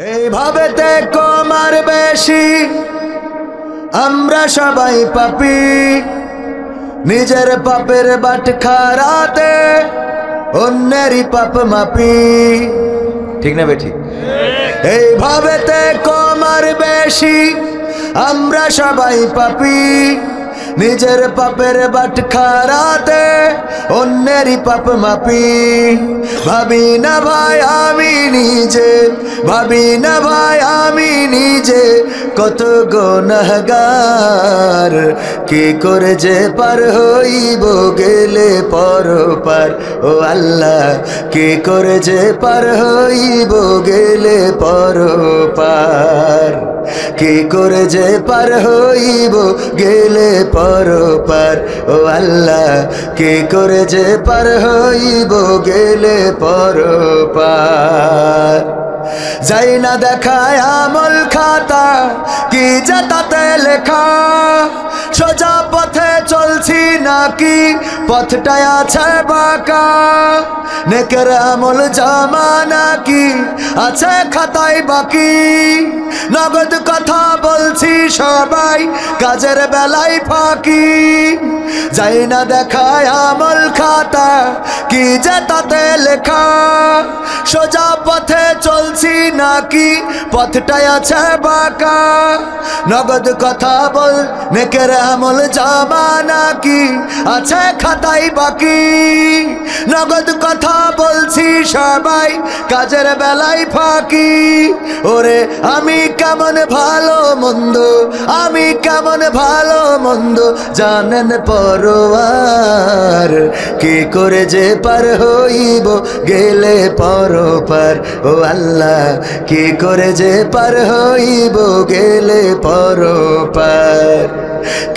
এইভাবেতে কমার বেশি আমরা সবাই পাপী, নিজের পাপের বাটখারাতে অন্যেরই পাপ মাপি। ঠিক না বেঠিক? এইভাবেতে কমার বেশি আমরা সবাই পাপী, নিজের পাপের বাটখারাতে অন্যেরই পাপ মাপি। ভাবি না ভাই আমি নিজে, ভাবি না ভাই আমি নিজে কত গুনাহগার, কি করে যে পার হইব গেলে পরপার। ও আল্লাহ, কি করে যে পার হইব গেলে পরপার, কি করে যে পার হইব গেলে পরপার। ও আল্লাহ, কি করে যে পার হইব গেলে পরপার। যাই না দেখায় আমল খাতা, কি যে তাতে লেখা, সোজা পথে চলছি নাকি পথটায় আছে বাঁকা। নেকের আমল জমা নাকি আছে খাতায় বাকি, নগদ কথা বলছি সবাই কাজের বেলায় ফাঁকি। যাই না দেখায় আমল খাতা, কি যে তাতে লেখা, সোজা পথে চলছি নাকি পথটায় আছে বাঁকা। নগদ কথা বল নেকের আমল জমা নাকি আছে খাতায় বাকি, নগদ কথা বলছি সবাই কাজের বেলায় ফাঁকি। ওরে আমি কেমন ভালো মন্দ, আমি কেমন ভালো মন্দ জানেন পরওয়ার, কি করে যে পার হইব গেলে পরপার। ও আল্লাহ, কি করে যে পার হইব গেলে পরপার,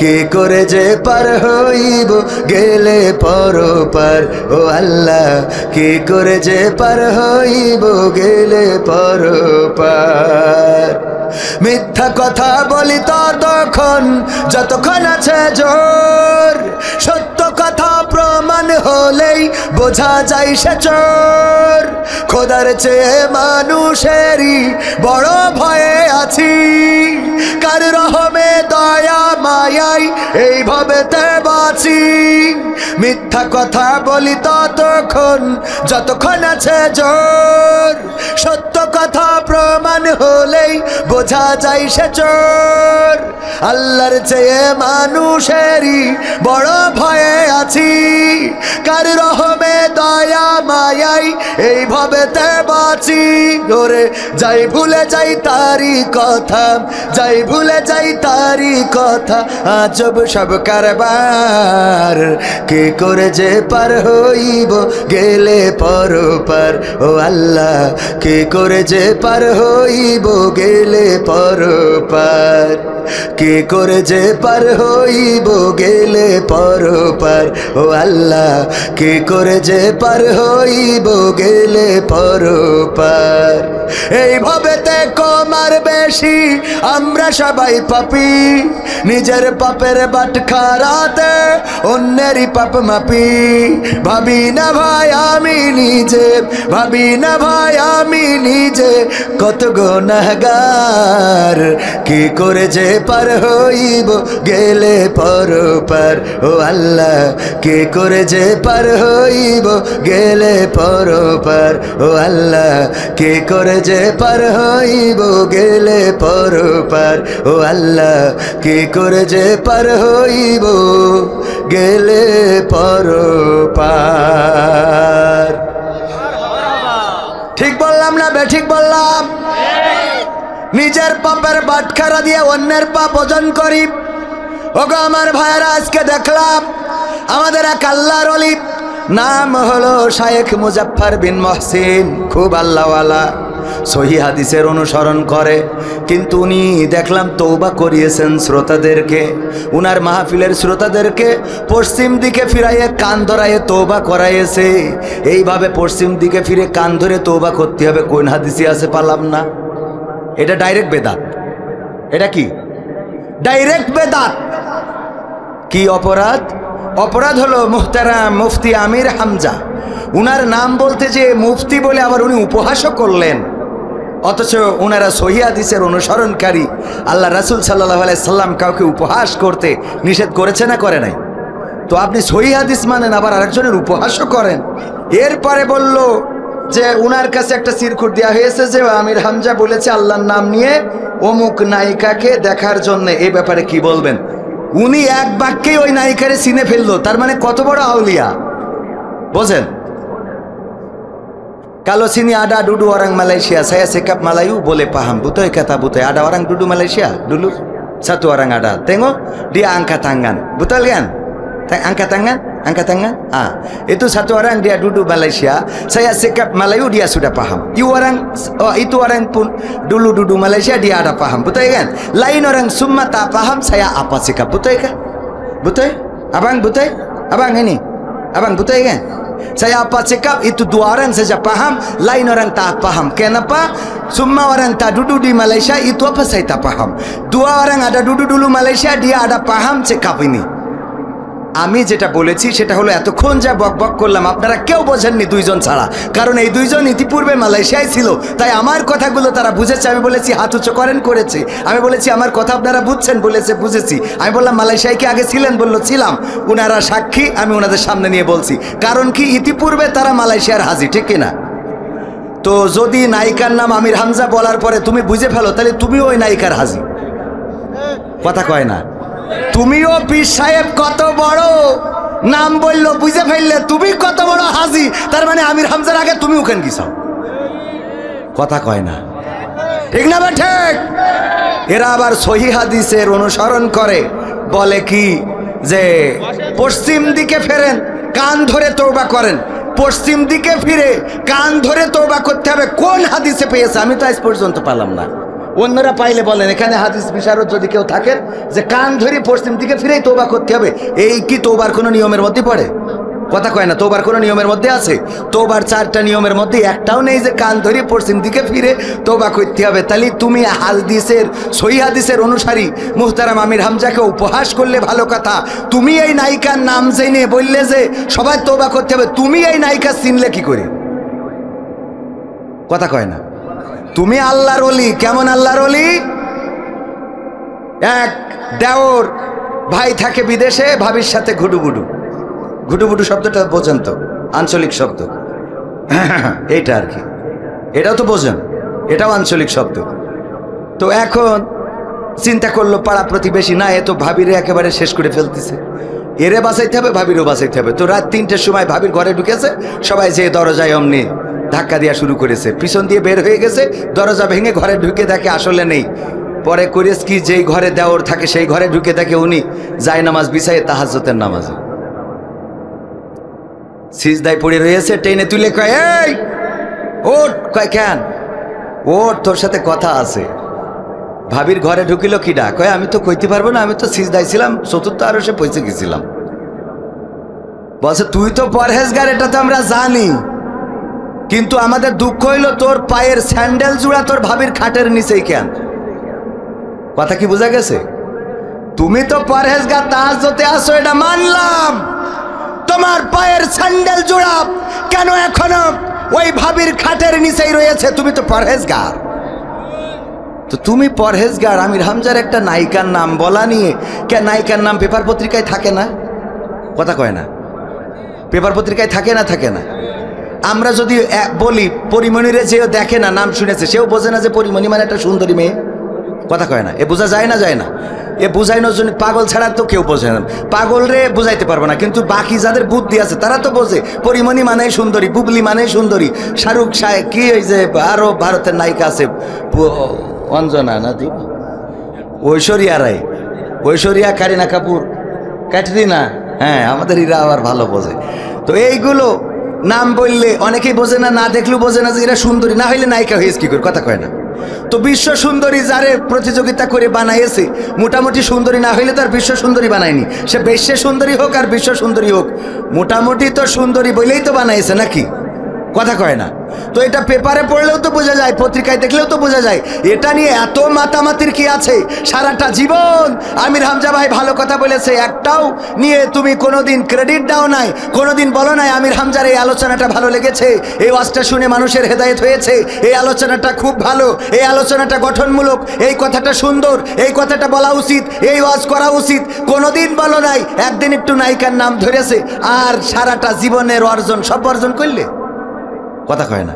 কি করে যে পার হইব গেলে পরপার। ও আল্লাহ, কি করে যে পার হইব গেলে পরপার। মিথ্যা কথা বলি ততক্ষণ যতক্ষণ আছে জোর, সত্য কথা প্রমাণ হলেই বোঝা যায় সে চোর। খোদার চেয়ে মানুষেরই বড় ভয়ে আছি, কার রহমে দয়া মায়াই এইভাবেতে বাঁচি। মিথ্যা কথা বলি ততক্ষণ যতক্ষণ আছে জোর, সত্য কথা প্রমাণ হলেই বোঝা যায় সে চোর। আল্লাহর চেয়ে মানুষেরই বড় ভয়ে আছি, কার রহমে দয়া মায়াই এইভাবেতে বাঁচি। ওরে যাই ভুলে যাই তারি কথা, যাই ভুলে যাই তারি কথা, আজব সব কারবার, কি করে যে পার হইব গেলে পরপার। ও আল্লাহ, কি করে যে পার হইব গেলে পরপার, কি করে যে পার হইব গেলে পরপার। ও আল্লাহ, কি করে যে পার হইব গেলে পরপার। এইভাবেতে কমার বেশি আমরা সবাই পাপী, নিজের পাপের বাটখারাতে অন্যেরই পাপ মাপি। ভাবি না ভাই আমি নিজে, ভাবি না ভাই আমি নিজে কত গুনাহগার, কি করে যে পার হইব গেলে পরপার। ও আল্লাহ, কি করে যে পার হইব গেলে পরপার। ও আল্লাহ, কি করে যে পার হইব গেলে পরপার। ও আল্লাহ, কি করে যে পার হইব গেলে পরপার। ঠিক বললাম না বেঠিক বললাম? নিজের পাপের বাটখারা দিয়ে অন্যের পাপ ওজন করি। ওগো আমার ভাইয়েরা, আজকে দেখলাম আমাদের এক আল্লাহর ওলি, নাম হলো শায়েখ মুজাফফর বিন মহসিন, খুব আল্লাহওয়ালা, সহি হাদিসের অনুসরণ করে, কিন্তু উনি দেখলাম তওবা করিয়েছেন শ্রোতাদেরকে, উনার মাহফিলের শ্রোতাদেরকে পশ্চিম দিকে ফিরাইয়ে কান ধরাইয়ে তওবা করাইয়েছে। এইভাবে পশ্চিম দিকে ফিরে কান ধরে তওবা করতে হবে, কোন হাদিসে আছে পারলাম না। এটা ডাইরেক্ট বেদাত। এটা কি ডাইরেক্ট বেদাত? কি অপরাধ? অপরাধ হলো মুহতারাম মুফতি আমির হামজা, উনার নাম বলতে যে মুফতি বলে আবার উনি উপহাসও করলেন। অথচ ওনারা সহিহ হাদিসের অনুসরণকারী। আল্লাহ রাসূল সাল্লাল্লাহু আলাইহি সাল্লাম কাউকে উপহাস করতে নিষেধ করেছে না করে নাই? তো আপনি সহিহ হাদিস মানেন, আবার আরেকজনের উপহাসও করেন। এরপরে বলল যে উনার কাছে একটা চিরকুট দেওয়া হয়েছে যে আমির হামজা বলেছে আল্লাহর নাম নিয়ে অমুক নায়িকাকে দেখার জন্য। এই ব্যাপারে কি বলবেন? উনি এক বাক্যেই ওই নায়িকারে চিনে ফেললো। তার মানে কত বড় আউলিয়া বোঝেন। Kalau sini ada dulu orang Malaysia, saya sikap Melayu boleh paham. Betul kata betul. Ada orang duduk Malaysia dulu, satu orang ada. Tengok dia angkat tangan, betul kan? Angkat tangan, angkat tangan. Itu satu orang dia duduk Malaysia. Saya sikap Melayu dia sudah paham. Itu orang pun dulu duduk Malaysia dia ada paham, betul kan? Lain orang semua tak paham saya apa sikap, betul kan? Betul? Abang betul? Abang ini, abang betul kan? Saya apa sikap itu dua orang saja paham, lain orang tak paham. Kenapa? Semua orang tak duduk di Malaysia itu apa saya tak paham. Dua orang ada duduk dulu Malaysia dia ada paham sikap ini. আমি যেটা বলেছি সেটা হলো এতক্ষণ যা বকবক করলাম আপনারা কেউ বোঝেননি দুইজন ছাড়া, কারণ এই দুইজন ইতিপূর্বে মালয়েশিয়ায় ছিল, তাই আমার কথাগুলো তারা বুঝেছে। আমি বলেছি হাত উঁচু করেন, করেছে। আমি বলেছি আমার কথা আপনারা বুঝছেন, বলেছে বুঝেছি। আমি বললাম মালয়েশিয়ায় কি আগে ছিলেন, বললো ছিলাম। ওনারা সাক্ষী, আমি ওনাদের সামনে নিয়ে বলছি, কারণ কি ইতিপূর্বে তারা মালয়েশিয়ার হাজি, ঠিক কিনা? তো যদি নায়িকার নাম আমির হামজা বলার পরে তুমি বুঝে ফেলো, তাহলে তুমিও ওই নায়িকার হাজি। কথা কয় না? তুমিও পীর সাহেব কত বড় নাম বললো, বুঝে ফেললে তুমি কত বড় হাজি। তার মানে আমির হামজার আগে তুমি ওখানে গেছাও। কথা কয় না, ঠিক না? ঠিক। এরা আবার সহিহ হাদিসের অনুসরণ করে, বলে কি যে পশ্চিম দিকে ফেরেন, কান ধরে তওবা করেন। পশ্চিম দিকে ফিরে কান ধরে তওবা করতে হবে। কোন হাদিসে পেয়েছে? আমি তো আজ পর্যন্ত পেলাম না। অন্যরা পাইলে বলেন, এখানে হাদিস বিশারদ যদি কেউ থাকেন যে কান ধরে পশ্চিম দিকে ফিরেই তওবা করতে হবে, এই কি তওবার কোনো নিয়মের মধ্যে পড়ে? কথা কয় না? তওবার কোনো নিয়মের মধ্যে আছে? তওবার 4টা নিয়মের মধ্যে একটাও নেই যে কান ধরে পশ্চিম দিকে ফিরে তওবা করতে হবে। তাহলে তুমি হাদিসের সহিহ হাদিসের অনুসারী মুহতারাম আমির হামজাকে উপহাস করলে ভালো কথা। তুমি এই নায়িকার নাম জেনে বললে যে সবাই তওবা করতে হবে, তুমি এই নায়িকা চিনলে কি করে? কথা কয় না? তুমি আল্লাহর ওলি। কেমন আল্লাহর ওলি? এক দেওর ভাই থাকে বিদেশে, ভাবির সাথে ঘুডুবুডু। ঘুডুবুডু শব্দটা বোঝেন তো? আঞ্চলিক শব্দ এইটা আর কি, এটাও তো বোঝেন, এটাও আঞ্চলিক শব্দ। তো এখন চিন্তা করলো পাড়া প্রতিবেশী না, এ তো ভাবিরে একেবারে শেষ করে ফেলতেছে, এরে বাঁচাইতে হবে, ভাবিরও বাঁচাইতে হবে। তো রাত 3টের সময় ভাবির ঘরে ঢুকেছে, সবাই যে দরজায় অমনি ধাক্কা দেওয়া শুরু করেছে, পিছন দিয়ে বের হয়ে গেছে, দরজা ভেঙে ঘরে ঢুকে দেখে আসলে নেই। পরে করেছ কি, যেই ঘরে দেওর থাকে সেই ঘরে ঢুকে দেখে উনি যায় নামাজ বিছায় তাহাজ্জুদের নামাজে সিজদায় পড়ে রয়েছে। টেনে তুলে কয়, এই ওঠ। কয় কেন? ওঠ, তোর সাথে কথা আছে। ভাবির ঘরে ঢুকিল কিডা? কয় আমি তো কইতে পারবো না, আমি তো সিজদায় ছিলাম, 4র্থ আরশে পৌঁছে গেছিলাম। বলছে তুই তো পরহেজগার, এটা তো আমরা জানি, কিন্তু আমাদের দুঃখ হইল তোর পায়ের স্যান্ডেল জোড়া তোর ভাবির খাটের নিচেই কেন? কথা কি বোঝা গেছে? তুমি তো পরহেজগার, তাহাজ্জুদে আসো, এটা মানলাম, তোমার পায়ের স্যান্ডেল জোড়া কেন এখনো ওই ভাবির খাটের নিচেই রয়েছে? তুমি তো পরহেজগার। তো তুমি পরহেজগার, আমির হামজার একটা নায়িকার নাম বলা নিয়ে, কে নায়িকার নাম পেপার পত্রিকায় থাকে না? কথা কয় না? পেপার পত্রিকায় থাকে না? থাকে না? আমরা যদি বলি পরিমণিরে যেও দেখে না, নাম শুনেছে, সেও বোঝে না যে পরিমণি মানে একটা সুন্দরী মেয়ে। কথা কয় না? এ বোঝা যায় না? যায় না? এ বুঝাইনোর জন্য পাগল ছাড়া তো কেউ বোঝে না। পাগল রে বুঝাইতে পারবো না, কিন্তু বাকি যাদের বুদ্ধি আছে তারা তো বোঝে। পরিমণি মানেই সুন্দরী, বুবলি মানেই সুন্দরী। শাহরুখ সাহেব কি, ওই যে আরো ভারতের নায়িকা আছে, অঞ্জনা না, ঐশ্বরিয়া রায়, ঐশ্বরিয়া, কারিনা কাপুর, ক্যাটরিনা, হ্যাঁ, আমাদের এরা আবার ভালো বোঝে। তো এইগুলো নাম বললে অনেকেই বোঝে না, না দেখলেও বোঝে না যে এরা সুন্দরী, না হইলে নায়িকা হয়েছে কি করে? কথা কয় না? তো বিশ্ব সুন্দরী যারে প্রতিযোগিতা করে বানাইছে, মোটামুটি সুন্দরী না হইলে তার বিশ্ব সুন্দরী বানায়নি। সে বিশ্ব সুন্দরী হোক আর বিশ্ব সুন্দরী হোক, মোটামুটি তো সুন্দরী বলেই তো বানাইছে নাকি? কথা কয় না? তো এটা পেপারে পড়লেও তো বোঝা যায়, পত্রিকায় দেখলেও তো বোঝা যায়। এটা নিয়ে এত মাতামাতির কি আছে? সারাটা জীবন আমির হামজা ভাই ভালো কথা বলেছে, একটাও নিয়ে তুমি কোনোদিন ক্রেডিট দাও নাই, কোনোদিন বলো নাই আমির হামজার এই আলোচনাটা ভালো লেগেছে, এই ওয়াজটা শুনে মানুষের হেদায়েত হয়েছে, এই আলোচনাটা খুব ভালো, এই আলোচনাটা গঠনমূলক, এই কথাটা সুন্দর, এই কথাটা বলা উচিত, এই ওয়াজ করা উচিত, কোনোদিন বলো নাই। একদিন একটু নায়িকার নাম ধরেছে, আর সারাটা জীবনের অর্জন সব অর্জন করলে কথা কয় না।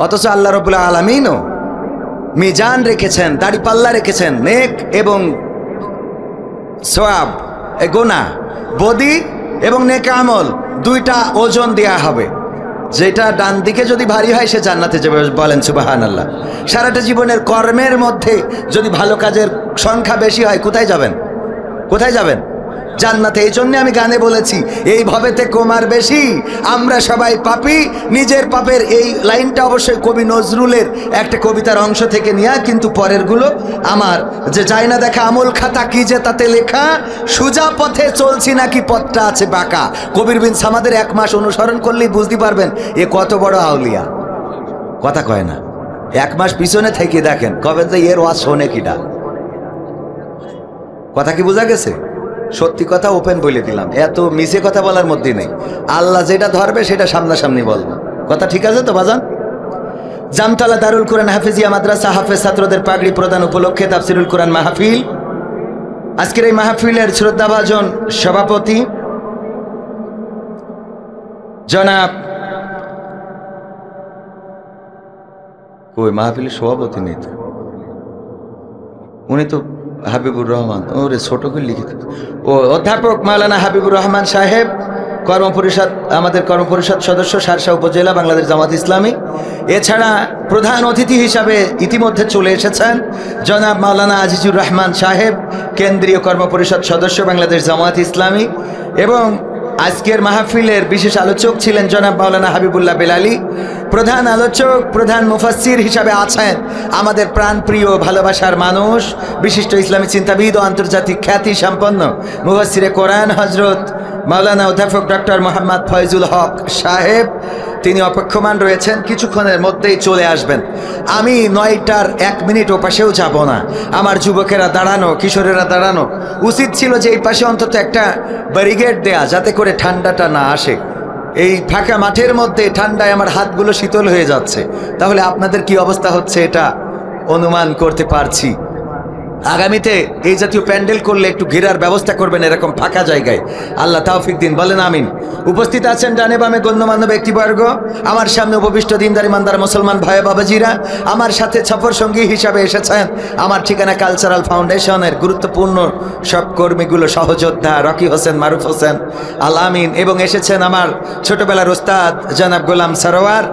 অথচ আল্লাহ রাব্বুল আলামিনও মিজান রেখেছেন, দাড়িপাল্লা রেখেছেন, নেক এবং সওয়াব, গুনাহ, বদি এবং নেক আমল দুইটা ওজন দেয়া হবে। যেটা ডান দিকে যদি ভারী হয় সে জান্নাতে যাবে, বলেন সুবহানাল্লাহ। সারাটা জীবনের কর্মের মধ্যে যদি ভালো কাজের সংখ্যা বেশি হয় কোথায় যাবেন? কোথায় যাবেন? জান্নাতে। এই জন্য আমি গানে বলেছি এই ভবেতে কোমার বেশি, আমরা সবাই পাপী, নিজের পাপের। এই লাইনটা অবশ্যই কবি নজরুলের একটা কবিতার অংশ থেকে নেওয়া, কিন্তু পরেরগুলো আমার। যে যায় না দেখা আমল খাতা, কি যে তাতে লেখা, সুজা পথে চলছি নাকি পথটা আছে বাঁকা। কবির বিন সামাদের 1 মাস অনুসরণ করলেই বুঝতে পারবেন এ কত বড় আউলিয়া। কথা কয় না। 1 মাস পিছনে থেকে দেখেন, কবে যে এর ওয়াজ শোনে কিটা। কথা কি বোঝা গেছে? সত্যি কথা ওপেন বলে দিলাম, এত মিছে কথা বলার মধ্যে নেই। আল্লাহ যেটা ধরবে সেটা সামনাসামনি বলবো। কথা ঠিক আছে তো বাজান? জামতলা দারুল কোরআন হাফেজিয়া মাদ্রাসা হাফেজ ছাত্রদের পাগড়ি প্রদান উপলক্ষে তাফসিরুল কোরআন মাহফিল। আজকের এই মাহফিলের শ্রদ্ধাভাজন সভাপতি জনাব, কই মাহফিলের সভাপতি নেই তো, উনি তো হাবিবুর রহমান, ওরে ছোট করে লিখিত, ও অধ্যাপক মাওলানা হাবিবুর রহমান সাহেব, কর্মপরিষদ, আমাদের কর্মপরিষদ সদস্য, শার্শা উপজেলা, বাংলাদেশ জামাত ইসলামী। এছাড়া প্রধান অতিথি হিসাবে ইতিমধ্যে চলে এসেছেন জনাব মাওলানা আজিজুর রহমান সাহেব, কেন্দ্রীয় কর্মপরিষদ সদস্য, বাংলাদেশ জামাত ইসলামী। এবং আজকের মাহফিলের বিশেষ আলোচক ছিলেন জনাব মাওলানা হাবিবুল্লাহ বেলালী। প্রধান আলোচক, প্রধান মুফাসসির হিসাবে আছেন আমাদের প্রাণপ্রিয় ভালোবাসার মানুষ, বিশিষ্ট ইসলামী চিন্তাবিদ ও আন্তর্জাতিক খ্যাতি সম্পন্ন মুফাসসিরে কোরআন হযরত মাওলানা অধ্যাপক ডক্টর মোহাম্মদ ফয়জুল হক সাহেব। তিনি অপেক্ষমান রয়েছেন, কিছুক্ষণের মধ্যেই চলে আসবেন। আমি 9টার 1 মিনিট ও পাশেও যাব না। আমার যুবকেরা দাঁড়ানো, কিশোরেরা দাঁড়ানো, উচিত ছিল যে এই পাশে অন্তত একটা ব্যারিকেড দেয়া, যাতে করে ঠান্ডাটা না আসে। এই ফাঁকা মাঠের মধ্যে ঠান্ডায় আমার হাতগুলো শীতল হয়ে যাচ্ছে। তাহলে আপনাদের কি অবস্থা হচ্ছে এটা অনুমান করতে পারছি। আগামীতে এই জাতীয় প্যান্ডেল করলে একটু ঘেরার ব্যবস্থা করবেন এরকম ফাঁকা জায়গায়। আল্লাহ তাওফিক দিন, বলেন আমিন। উপস্থিত আছেন ডানে বামে গণ্যমান্য ব্যক্তিবর্গ, আমার সামনে উপবিষ্ট দিনদার ইমানদার মুসলমান ভাই বাবাজিরা, আমার সাথে সফর সঙ্গী হিসাবে এসেছেন আমার ঠিকানা কালচারাল ফাউন্ডেশনের গুরুত্বপূর্ণ সব কর্মীগুলো, সহযোদ্ধা রকি হোসেন, মারুফ হোসেন, আল আমিন, এবং এসেছেন আমার ছোটবেলার ওস্তাদ জনাব গোলাম সরোয়ার।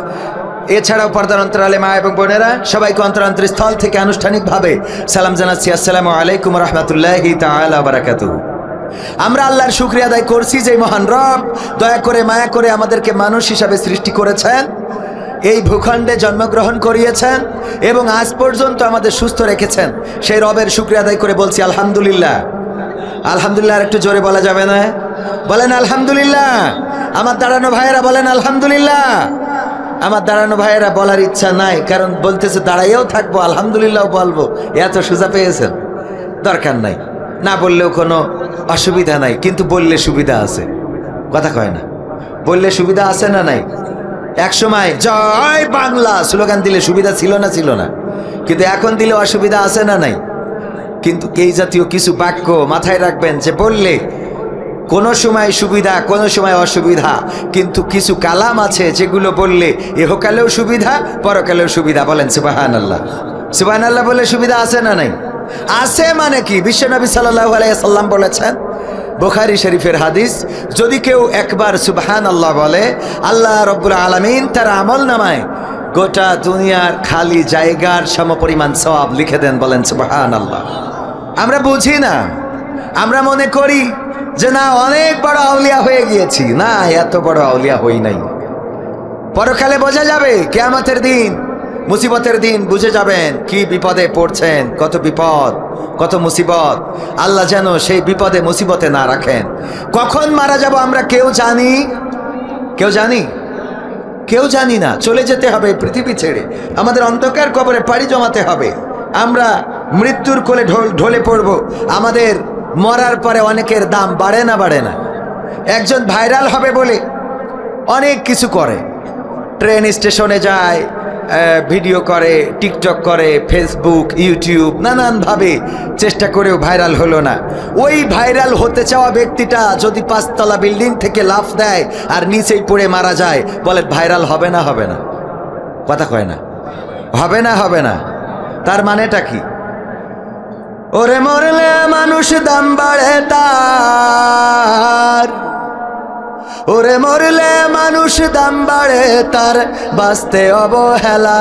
এছাড়াও পর্দার অন্তরালে মা এবং বোনেরা, সবাইকে অন্তরান্তর স্থল থেকে আনুষ্ঠানিকভাবে সালাম জানাচ্ছি, আসসালামু আলাইকুম রহমতুল্লাহি তাআলা বারাকাতুহু। আমরা আল্লাহর শুকরিয়া আদায় করছি যে মহান রব দয়া করে মায়া করে আমাদেরকে মানুষ হিসাবে সৃষ্টি করেছেন, এই ভূখণ্ডে জন্মগ্রহণ করিয়েছেন এবং আজ পর্যন্ত আমাদের সুস্থ রেখেছেন। সেই রবের শুকরিয়া আদায় করে বলছি আলহামদুলিল্লাহ। আলহামদুলিল্লাহ আর একটু জোরে বলা যাবে না? বলেন আলহামদুলিল্লাহ। আমার দাঁড়ানো ভাইয়েরা বলেন আলহামদুলিল্লাহ। আমার দাঁড়ানো ভাইয়েরা বলার ইচ্ছা নাই, কারণ বলতেছে দাঁড়াইয়েও থাকবো, আলহামদুলিল্লাহ বলবো। এত সোজা পেয়েছেন, দরকার নাই, না বললেও কোনো অসুবিধা নাই, কিন্তু বললে সুবিধা আছে। কথা কয় না? বললে সুবিধা আছে না নাই? একসময় জয় বাংলা স্লোগান দিলে সুবিধা ছিল না? ছিল না। কিন্তু এখন দিলে অসুবিধা আছে না নাই? কিন্তু এই জাতীয় কিছু বাক্য মাথায় রাখবেন যে বললে কোনো সময় সুবিধা, কোনো সময় অসুবিধা, কিন্তু কিছু কালাম আছে যেগুলো বললে ইহকালেও সুবিধা, পরকালেও সুবিধা। বলেন সুবহানাল্লাহ। সুবহানাল্লাহ বলে সুবিধা আছে না নাই? আছে। মানে কি? বিশ্বনবী সাল্লাল্লাহু আলাইহি সাল্লাম বলেছেন, বুখারী শরীফের হাদিস, যদি কেউ একবার সুবহানাল্লাহ বলে, আল্লাহ রাব্বুল আলামিন তার আমলনামায় গোটা দুনিয়ার খালি জায়গার সমপরিমাণ সওয়াব লিখে দেন। বলেন সুবহানাল্লাহ। আমরা বুঝি না, আমরা মনে করি যে না অনেক বড় আউলিয়া হয়ে গিয়েছি। না, এত বড় আউলিয়া হই নাই। পরকালে বোঝা যাবে, কিয়ামতের দিন, মুসিবতের দিন বুঝে যাবেন কি বিপদে পড়ছেন, কত বিপদ, কত মুসিবত। আল্লাহ যেন সেই বিপদে মুসিবতে না রাখেন। কখন মারা যাব আমরা কেউ জানি? কেউ জানি? কেউ জানি না, চলে যেতে হবে পৃথিবী ছেড়ে, আমাদের অন্ধকার কবরে পাড়ি জমাতে হবে, আমরা মৃত্যুর কোলে ঢলে পড়ব। আমাদের মরার পরে অনেকের দাম বাড়ে না বাড়ে না? একজন ভাইরাল হবে বলে অনেক কিছু করে, ট্রেন স্টেশনে যায়, ভিডিও করে, টিকটক করে, ফেসবুক, ইউটিউব, নানানভাবে চেষ্টা করেও ভাইরাল হলো না। ওই ভাইরাল হতে চাওয়া ব্যক্তিটা যদি 5 তলা বিল্ডিং থেকে লাফ দেয় আর নিচেই পড়ে মারা যায়, বলে ভাইরাল হবে না? হবে না? কথা কয় না? হবে না? হবে না? তার মানেটা কি? ওরে মরলে মানুষ দাম বাড়ে তার, ওরে মরলে মানুষ দাম বাড়ে তার, বাঁচতে অবহেলা।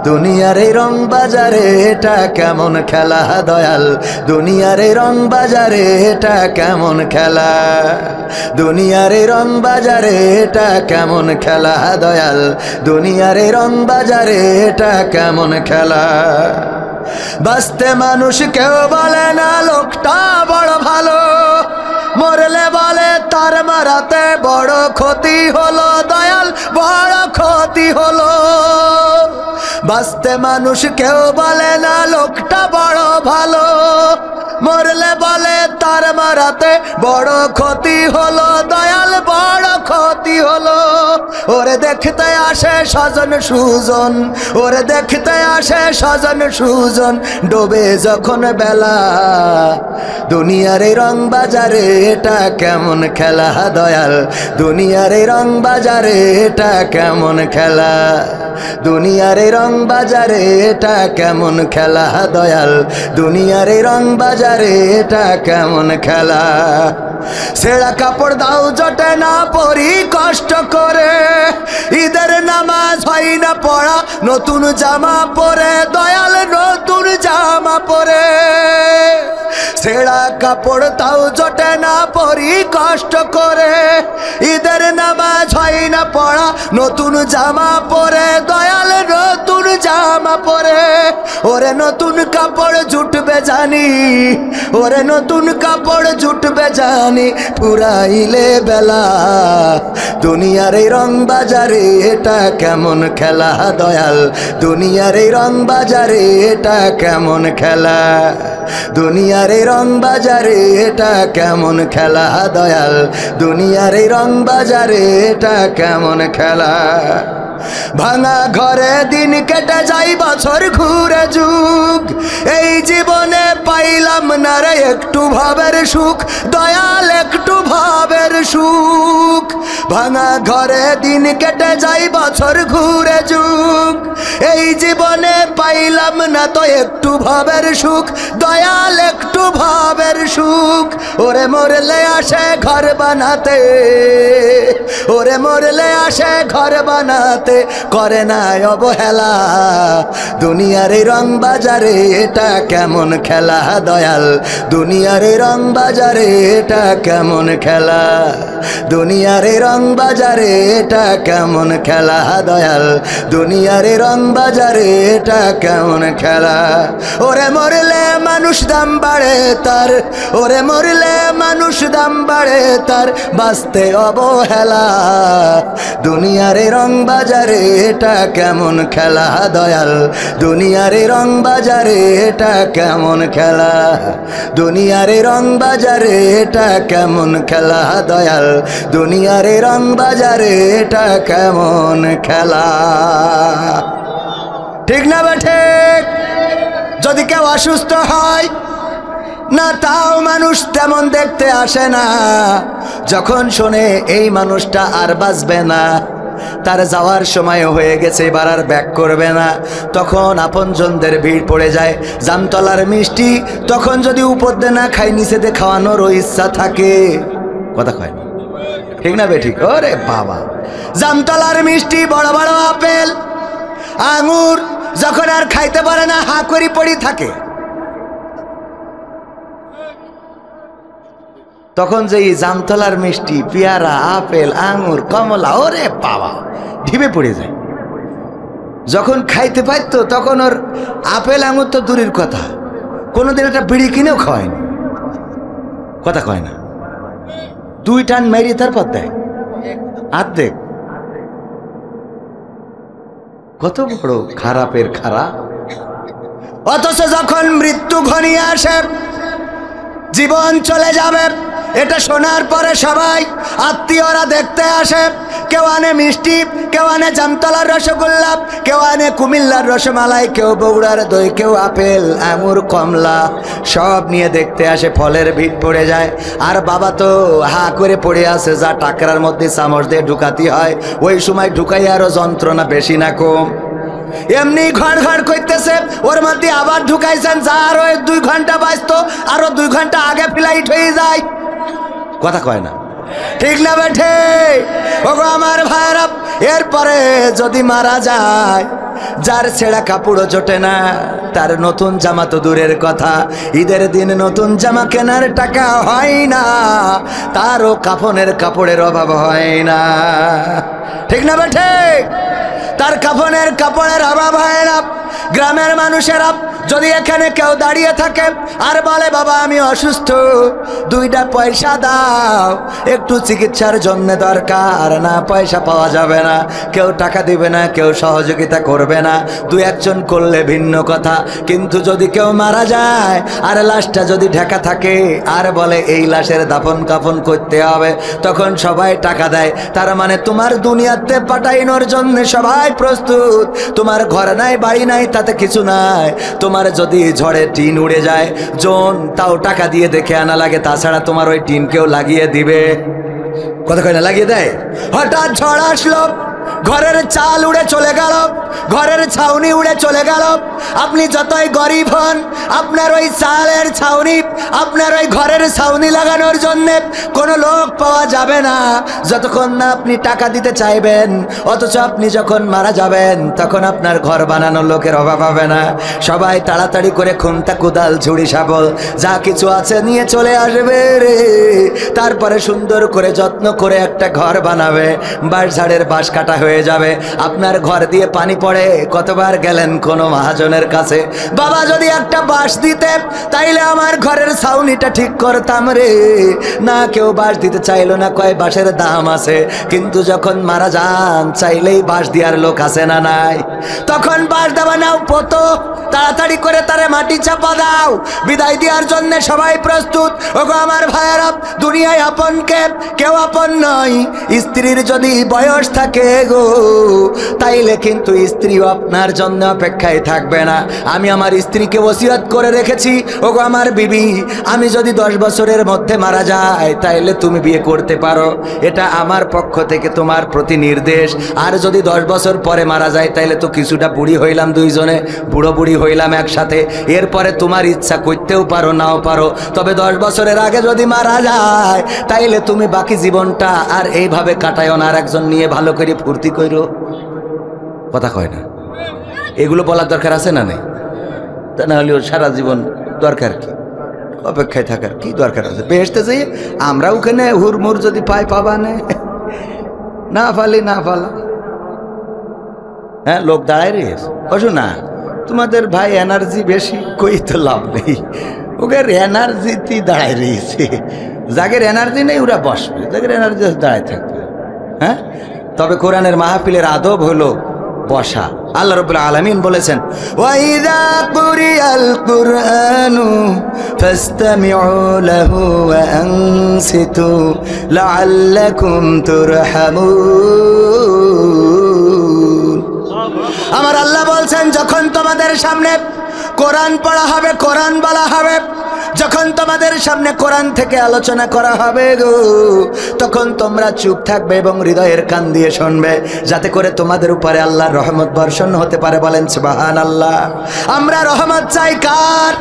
দুনিয়ার এই রং বাজারে এটা কেমন খেলা দয়াল, দুনিয়ার এই রং বাজারে এটা কেমন খেলা, দুনিয়ার এই রং বাজারে এটা কেমন খেলা দয়াল, দুনিয়ার এই রং বাজারে এটা কেমন খেলা। বাঁচতে মানুষ কেউ বলে না লোকটা বড় ভালো, মরলে বলে তার মারাতে বড় ক্ষতি হলো দয়াল, বড় ক্ষতি হলো। বাঁচতে মানুষ কেউ বলে না লোকটা বড় ভালো, মরলে বলে তার মারাতে বড় ক্ষতি হলো দয়াল, বড় ক্ষতি হলো। ওরে দেখতে আসে স্বজন সুজন, ওরে দেখতে আসে স্বজন সুজন, ডোবে যখন বেলা। দুনিয়ার এই রং বাজারে এটা কেমন খেলা দয়াল, দুনিয়ার এই রং বাজারে এটা কেমন খেলা, দুনিয়ার এই রং বাজারে এটা কেমন খেলা দয়াল, দুনিয়ার এই রং বাজারে এটা কেমন খেলা। ছেঁড়া কাপড় দাও জটে না পরি কষ্ট করে, ঈদের নামাজ হয় না পড়া, নতুন জামা পরে দয়াল, নতুন জামা পরে। ছেঁড়া কাপড় তাও জটে না পরি কষ্ট করে, ঈদের নামাজ হয় না পড়া, নতুন জামা পরে দয়াল, নতুন জামা পরে। ওরে নতুন কাপড় জুটবে জানি, ওরে নতুন কাপড় জুটবে জানি, পুরাইলে বেলা। দুনিয়ার এই রং বাজারে এটা কেমন খেলা দয়াল, দুনিয়ার এই রং বাজারে এটা কেমন খেলা, দুনিয়ার এই রং বাজারে এটা কেমন খেলা দয়াল, দুনিয়ার এই রং বাজারে এটা কেমন খেলা। ভাঙা ঘরে দিন কেটে যাই বছর ঘুরে যুগ, এই জীবনে পাইলাম না রে একটু ভাবের সুখ দয়াল, একটু ভাবের সুখ। ভাঙা ঘরে দিন কেটে যাই বছর ঘুরে যুগ, এই জীবনে পাইলাম না তো একটু ভাবের সুখ দয়াল, একটু ভাবের সুখ। ওরে মরলে আসে ঘর বানাতে, ওরে মরলে আসে ঘর বানাতে, করে না অবহেলা। দুনিয়ার এই রং বাজারে এটা কেমন খেলা দয়াল, দুনিয়ার এই রং বাজারে এটা কেমন খেলা, দুনিয়ার এই রং বাজারে এটা কেমন খেলা দয়াল, দুনিয়ার এই রং বাজারে এটা কেমন খেলা। ওরে মরলে মানুষ দাম বাড়ে তার, ওরে মরলে মানুষ দাম বাড়ে তার, বাঁচতে অবহেলা। দুনিয়ার এই রং বাজারে এটা কেমন খেলা দয়াল, দুনিয়ার এই রং বাজারে এটা কেমন খেলা, দুনিয়ার এই রং বাজারে এটা কেমন খেলা দয়াল, দুনিয়ার এই রং বাজারে এটা কেমন খেলা। ঠিক না বেঠে? যদি কেউ অসুস্থ হয় না তাও মানুষ তেমন দেখতে আসে না, যখন শোনে এই মানুষটা আর বাঁচবে না, তার যাওয়ার সময় হয়ে গেছে, এবার আর ব্যাক করবে না, তখন আপনজনদের ভিড় পড়ে যায়। জামতলার মিষ্টি তখন যদি উপর দিয়ে না খাই নিচেতে খাওয়ানোরও ইচ্ছা থাকে, কথা কয় না? ঠিক না বে ঠিক? ওরে বাবা, জামতলার মিষ্টি, বড় বড় আপেল আঙুর যখন আর খাইতে পারে না, হা করি পড়ি থাকে, তখন যে জামতলার মিষ্টি, পেয়ারা, আপেল, আঙুর, কমলা, ওরে বাবা ঢিবে পড়ে যায়। যখন খাইতে পারতো তখন ওর আপেল আঙুর তো দূরের কথা, কোনোদিন একটা বিড়ি কিনেও খাওয়ায়নি, কথা কয় না? 2 টান মেরি তারপর দেয়, অর্ধেক কত বড় খারাপের খারাপ। অথচ যখন মৃত্যু ঘনিয়ে আসে, জীবন চলে যাবে, এটা শোনার পরে সবাই আত্মীয়রা দেখতে আসে। কেউ আনে মিষ্টি, কেউ আনে জামতলার রসগোল্লা, কেউ আনে কুমিল্লার রসমালাই, কেউ বগুড়ার দই, কেউ আপেল, আঙুর, কমলা সব নিয়ে দেখতে আসে। ফলের ভিড় পড়ে যায়। আর বাবা তো হা করে পড়ে আছে, যা টাকরার মধ্যে চামচ দিয়ে ঢুকাতে হয়, ওই সময় ঢুকাই আরো যন্ত্রণা বেশি না কম। এমনি ঘর ঘর করতেছে, ওর মধ্যে আবার ঢুকাইছেন, যা আরো 2 ঘন্টা বাঁচতো, আরো 2 ঘন্টা আগে ফ্লাইট হয়ে যায়। কথা কয় না, ঠিক না বেঠে? ওগো আমার ভাইরা, এরপরে যদি মারা যায়, যার ছেঁড়া কাপড়ও জোটে না, তার নতুন জামা তো দূরের কথা, ঈদের দিন নতুন জামা কেনার টাকা হয় না, তারও কাফনের কাপড়ের অভাব হয় না, ঠিক না বেঠে? তার কাফনের কাপড়ের অভাব হয় না। গ্রামের মানুষেরা যদি এখানে কেউ দাঁড়িয়ে থাকে আর বলে, বাবা আমি অসুস্থ, 2টা পয়সা দাও, একটু চিকিৎসার জন্য দরকার, না পয়সা পাওয়া যাবে না, কেউ টাকা দিবে না, কেউ সহযোগিতা করবে না। 2-1জন করলে ভিন্ন কথা, কিন্তু যদি কেউ মারা যায় আর লাশটা যদি ঢাকা থাকে আর বলে এই লাশের দাফন কাফন করতে হবে, তখন সবাই টাকা দেয়। তার মানে তোমার দুনিয়াতে পাঠাইনোর জন্য সবাই প্রস্তুত। তোমার ঘর নাই, বাড়ি নাই, তাতে কিছু নাই। তোমার যদি ঝড়ে টিন উড়ে যায়, জন তাও টাকা দিয়ে দেখে আনা লাগে, তাছাড়া তোমার ওই টিন কেউ লাগিয়ে দিবে? কথা কয় না, লাগিয়ে দেয়? হঠাৎ ঝড় আসলো, ঘরের চাল উড়ে চলে গেল, ঘরের ছাউনি উড়ে চলে গেল। আপনি যতই গরিব হন, আপনার ওই চালের ছাউনি, আপনার ওই ঘরের ছাউনি লাগানোর জন্য কোনো লোক পাওয়া যাবে না যতক্ষণ না আপনি টাকা দিতে চাইবেন। অথচ আপনি যখন মারা যাবেন, তখন আপনার ঘর বানানোর লোকের অভাব হবে না। সবাই তাড়াতাড়ি করে খুন্তা, কোদাল, ঝুড়ি, শাবল যা কিছু আছে নিয়ে চলে আসবে রে। তারপরে সুন্দর করে যত্ন করে একটা ঘর বানাবে। বাঁশ ঝাড়ের বাঁশ কাটা হয়ে যাবে, আপনার ঘর দিয়ে পানি পড়ে। কতবার গেলেন কোনো মহাজনের কাছে, বাবা যদি একটা বাঁশ দিতে তাইলে আমার ঘরের ছাউনিটা ঠিক করতাম রে। না, কেউ বাঁশ দিতে চাইলো না, কয় বাঁশের দাম আছে। কিন্তু যখন মারা যান, চাইলেই বাঁশ দেওয়ার লোক আছে না নাই? তখন বাঁশ দেওয়া নাও পতো, তাড়াতাড়ি করে তারে মাটি চাপা দাও, বিদায় দেওয়ার জন্য সবাই প্রস্তুত। ওগো আমার ভাইয়েরা, দুনিয়ায় আপনকে কেউ আপন নয়। স্ত্রীর যদি বয়স থাকে গো, তাইলে কিন্তু স্ত্রীও আপনার জন্য অপেক্ষায় থাকবে না। আমি আমার স্ত্রীকে ওসিয়ত করে রেখেছি, ওগো আমার বিবি, আমি যদি 10 বছরের মধ্যে মারা যাই, তাইলে তুমি বিয়ে করতে পারো। এটা আমার পক্ষ থেকে তোমার প্রতি নির্দেশ। আর যদি 10 বছর পরে মারা যায়, তাইলে তো কিছুটা বুড়ি হইলাম, 2 জনে বুড়ো বুড়ি হইলাম একসাথে। এরপরে তোমার ইচ্ছা করতেও পারো, নাও পারো। তবে 10 বছরের আগে যদি মারা যায়, তাইলে তুমি বাকি জীবনটা আর এইভাবে কাটায়ও না, আর একজন নিয়ে ভালো করে ফুর্তি করো। কথা কয় না? এগুলো বলার দরকার আছে না নেই? তা না হলেও সারা জীবন দরকার কি? অপেক্ষায় থাকার কি দরকার আছে? বেহেশতে যাই আমরা ওখানে হুড়মুড় যদি পাই, পাবা না পালি না পালা। হ্যাঁ, লোক দাঁড়ায় রয়েছে। বসো না, তোমাদের ভাই এনার্জি বেশি, কই তো লাভ নেই। ওদের এনার্জিতেই দাঁড়ায় রয়েছে। যাদের এনার্জি নেই ওরা বসবে, যাদের এনার্জি দাঁড়ায় থাকবে। হ্যাঁ, তবে কোরআনের মাহফিলের আদব হলো বসা। আল্লাহ রাব্বুল আলামিন বলেছেন, ওয়াইযা কুরিয়াল কুরআনু ফাসতামিউ লাহু ওয়া আনসিতু লাআল্লাকুম তুরহামুন। আমার আল্লাহ বলছেন, যখন তোমাদের সামনে কোরআন পড়া হবে, কোরআন বলা হবে, যখন তোমাদের সামনে কোরআন থেকে আলোচনা করা হবে গো, তখন তোমরা চুপ থাকবে এবং হৃদয়ের কান দিয়ে শুনবে, যাতে করে তোমাদের উপরে আল্লাহর রহমত বর্ষণ হতে পারে। বলেন সুবহানাল্লাহ। আমরা রহমত চাই কার?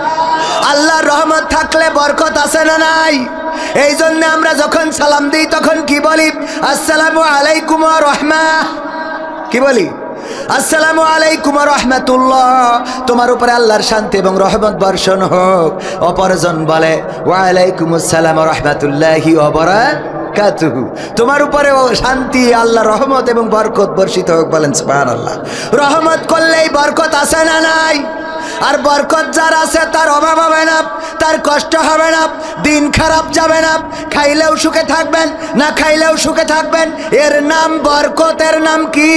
আল্লাহর রহমত থাকলে বরকত আছে না নাই? এই জন্য আমরা যখন সালাম দিই তখন কি বলি? আসসালামু আলাইকুম ওয়া রাহমাহ। কি বলি? আসসালামু আলাইকুম ওয়া রাহমাতুল্লাহ, তোমার উপরে আল্লাহর শান্তি এবং রহমত বর্ষণ হোক। অপরজন বলে ওয়া আলাইকুমুস সালাম ওয়া রাহমাতুল্লাহি ওয়া বারাকাতুহু, তোমার উপরে শান্তি, আল্লাহর রহমত এবং বরকত বর্ষিত হোক। বলেন সুবহানাল্লাহ। রহমত করলেই বরকত আসে না নাই? আর বরকত যার আছে তার অভাব হবে না, তার কষ্ট হবে না, দিন খারাপ যাবে না, খাইলেও সুখে থাকবেন, না খাইলেও সুখে থাকবেন। এর নাম বরকত। এর নাম কি?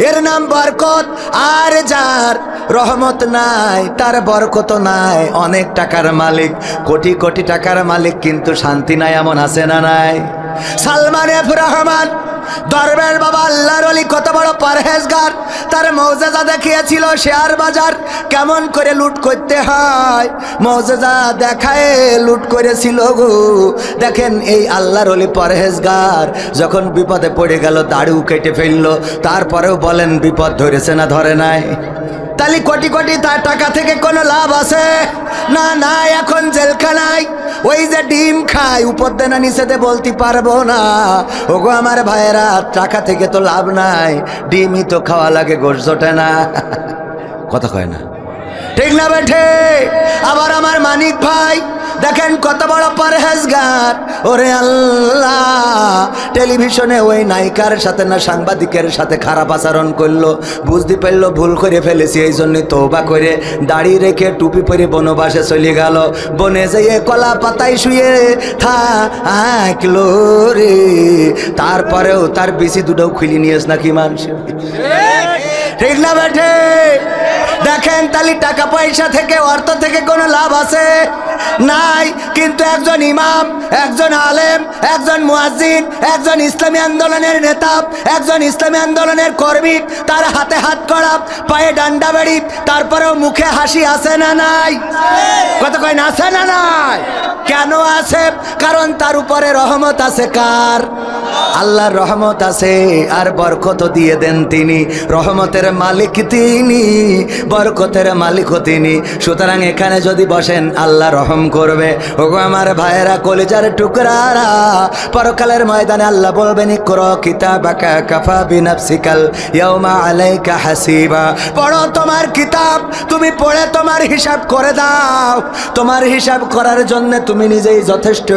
এর নাম বরকত। আর যার রহমত নাই তার বরকত নাই। অনেক টাকার মালিক, কোটি কোটি টাকার মালিক, কিন্তু শান্তি নাই, এমন আছে না নাই? সালমান এফ রহমান দরবেশ বাবা আল্লাহর ওলি কত বড় পরহেজগার, তার মৌজেজা দেখিয়েছিল শেয়ার বাজার কেমন করে লুট করতে হয়, মৌজেজা দেখায় লুট করেছিল গো। দেখেন এই আল্লাহর ওলি পরহেজগার যখন বিপদে পড়ে গেল দাড়ু কেটে ফেললো, তারপরেও বলেন বিপদ ধরেছে না ধরে নাই? তাহলে কোটি কোটি তার টাকা থেকে কোনো লাভ আছে না? নাই। এখন জেলখানায় ওই যে ডিম খায়, উপর দেনা নিচেতে বলতে পারবো না। ওগো আমার ভাইয়েরা, টাকা থেকে তো লাভ নাই, ডিমই তো খাওয়া লাগে, গোশ জোটে না। কথা কয় না, ঠিক না বেঠে? আবার আমার মানিক ভাই দেখেন কত বড় পরহেজগার। ওরে আল্লাহ, টেলিভিশনে ওই নায়িকার সাথে না সাংবাদিকের সাথে খারাপ আচরণ করলো, বুঝতে পারলো ভুল করে ফেলেছি, এই জন্য তওবা করে দাড়ি রেখে টুপি পরে বনবাসে চলে গেল। বনে যেয়ে কলা পাতায় শুয়ে থাকলো রে, তারপরেও তার বিসি দুটো খুলি নিয়েছ নাকি মানুষ, ঠিক না বেঠে? দেখেন তাহলে টাকা পয়সা থেকে, অর্থ থেকে কোনো লাভ আছে নাই। কিন্তু একজন ইমাম, একজন আলেম, একজন মুয়াজ্জিন, একজন ইসলামী আন্দোলনের নেতা, একজন ইসলামী আন্দোলনের কর্মী, তার হাতে হাত করা, পায়ে ডান্ডা বেড়ি, তারপরেও মুখে হাসি আছে না নাই? কত কয় না আছে না নাই? কেন আছে? কারণ তার উপরে রহমত আছে। কার? আল্লাহর রহমত আছে, আর বরকত দিয়ে দেন তিনি। রহমতের মালিক তিনি, বরকতের মালিকও তিনি। সুতরাং এখানে যদি বসেন আল্লাহ রহম করবে। ওগো আমার ভাইয়েরা, কলিজার টুকরারা, পরকালের ময়দানে আল্লাহ বলবেন ইকরা কিতাবাকা কাফা বিনাফসিকাল ইয়াউমা আলাইকা হাসিবা। পড়ো তোমার কিতাব, তুমি পড়ে তোমার হিসাব করে দাও। তোমার হিসাব করার জন্য তুমি নিজেই যথেষ্ট।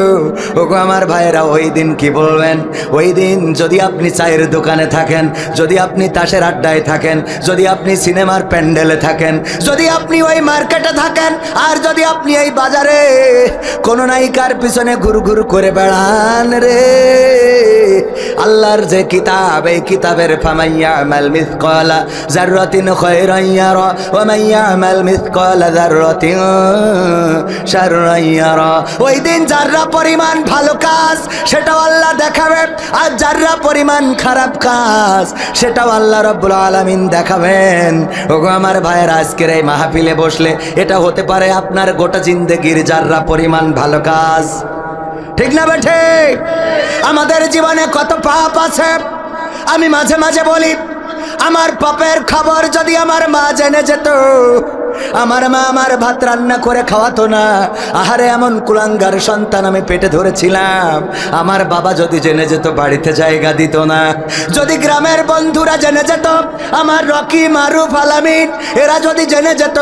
ওগো আমার ভাইয়েরা, ওই দিন কি বলবেন? ওই দিন যদি আপনি চায়ের দোকানে থাকেন, যদি আপনি তাসের আড্ডায় থাকেন, যদি আপনি সিনেমার প্যান্ডেলে থাকেন, যদি আপনি ওই মার্কেটে থাকেন, আর যদি আপনি এই বাজারে কোন নায়িকার পিছনে ঘুর ঘুর করে বেড়ান রে, আল্লাহর যে কিতাব, এই কিতাবের ফামাইয়ামাল মিসকালা যাররাতিন খায়রান ইয়ারা ওয়া মাইয়ামাল মিসকালা যাররাতিন শাররান ইয়ারা। ওই দিন যারা পরিমাণ ভালো কাজ সেটাও আল্লাহ দেখাবে, আর যারা পরিমাণ খারাপ কাজ সেটাও আল্লাহ রাব্বুল আলামিন দেখাবেন। ওগো আমার ভাইয়ের, আজকের এই মাহফিলে বসলে এটা হতে পারে আপনার গোটা জিন্দেগির যারা পরিমাণ ভালো কাজ, ঠিক না বেঠে? আমাদের জীবনে কত পাপ আছে। আমি মাঝে মাঝে বলি, আমার পাপের খবর যদি আমার মা জেনে যেত, আমার মা আমার ভাত রান্না করে খাওয়াতো না। আহারে, এমন কুলাঙ্গার সন্তান আমি পেটে ধরেছিলাম। আমার বাবা যদি জেনে যেত, বাড়িতে জায়গা দিত না। যদি গ্রামের বন্ধুরা জেনে যেত, আমার রকি, মারুফ, আলামিন এরা যদি জেনে যেত,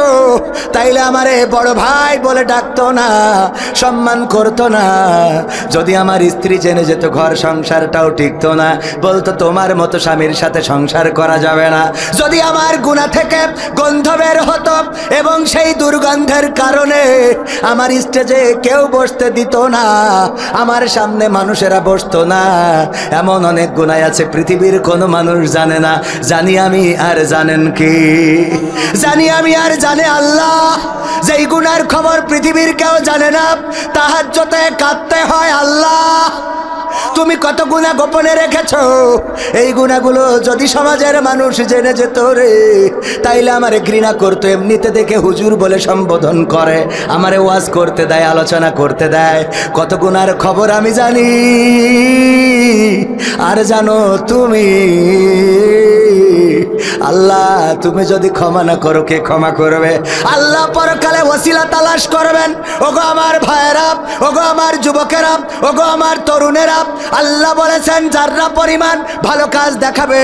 তাইলে আমারে বড় ভাই বলে ডাকতো না, সম্মান করতো না। যদি আমার স্ত্রী জেনে যেত, ঘর সংসারটাও টিকতো না, বলতো তোমার মতো স্বামীর সাথে সংসার করা যাবে না। যদি আমার গুনাহ থেকে গন্ধ বের হতো, এবং সেই দুর্গন্ধের কারণে আমার স্টেজে কেউ বসতে দিত না, আমার সামনে মানুষেরা বসতো না। এমন অনেক গুনাহ আছে পৃথিবীর কোনো মানুষ জানে না। জানি আমি, আর জানেন কি? জানি আমি, আর জানে আল্লাহ। যেই গুনার খবর পৃথিবীর কেউ জানে না, তাহাজ্জুদে কাঁদতে হয় আল্লাহ। তুমি কত গুনাহ গোপনে রেখেছো, এই গুনাহগুলো যদি সমাজের মানুষ জেনে যেত রে, তাইলে আমারে ঘৃণা করতো। এমনিতে দেখে হুজুর বলে সম্বোধন করে, আমারে ওয়াজ করতে দেয়, আলোচনা করতে দেয়। কত গুনার খবর আমি জানি, আর জানো তুমি। আল্লাহ, তুমি যদি ক্ষমা না করো, কে ক্ষমা করবে? আল্লাহ পরকালে ওসিলা তালাশ করবেন। ওগো আমার ভাইয়েরা, ওগো আমার যুবকেরা, ওগো আমার তরুণেরা, আল্লাহ বলেছেন যারা পরিমাণ ভালো কাজ দেখাবে,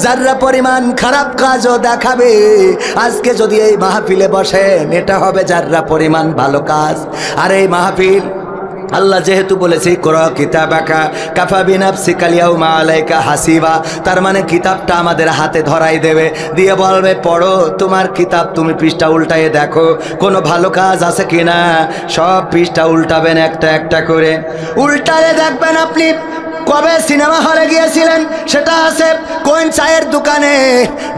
যারা পরিমাণ খারাপ কাজও দেখাবে। আজকে যদি এই মাহফিলে বসেন, এটা হবে যারা পরিমাণ ভালো কাজ। আর এই মাহফিল আল্লাহ যেহেতু বলেছে ইকরা কিতাবাকা কাফা বিনাফসিকা আল-ইয়াউমা আলাইকা হাসিবা, তার মানে কিতাবটা আমাদের হাতে ধরাই দেবে, দিয়ে বলবে পড়ো তোমার কিতাব, তুমি পৃষ্ঠা উল্টায়ে দেখো কোনো ভালো কাজ আছে কিনা। সব পৃষ্ঠা উল্টাবেন একটা একটা করে, উল্টালে দেখবেন আপনি কবে সিনেমা হলে গিয়েছিলেন সেটা আছে, কোন চায়ের দোকানে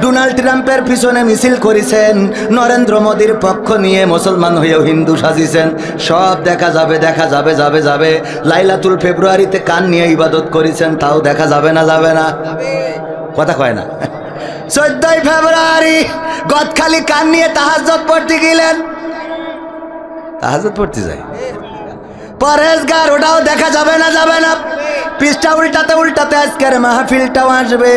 ডোনাল্ড ট্রাম্পের পিছনে মিছিল করেছেন, নরেন্দ্র মোদীর পক্ষ নিয়ে মুসলমান হয়েও হিন্দু সাজিয়েছেন, সব দেখা যাবে দেখা যাবে যাবে যাবে। লাইলাতুল ফেব্রুয়ারিতে কান নিয়ে ইবাদত করেছেন, তাও দেখা যাবে না যাবে না, কথা কয় না। 14ই ফেব্রুয়ারি গদখালি কান নিয়ে তাহাজ্জুদ পড়তে গেলেন, তাহাজ্জুদ পড়তে যায় পরেশগার, ওটাও দেখা যাবে না যাবে না। পৃষ্ঠা উল্টাতে উল্টাতে আজকের মাহফিলটাও আসবে,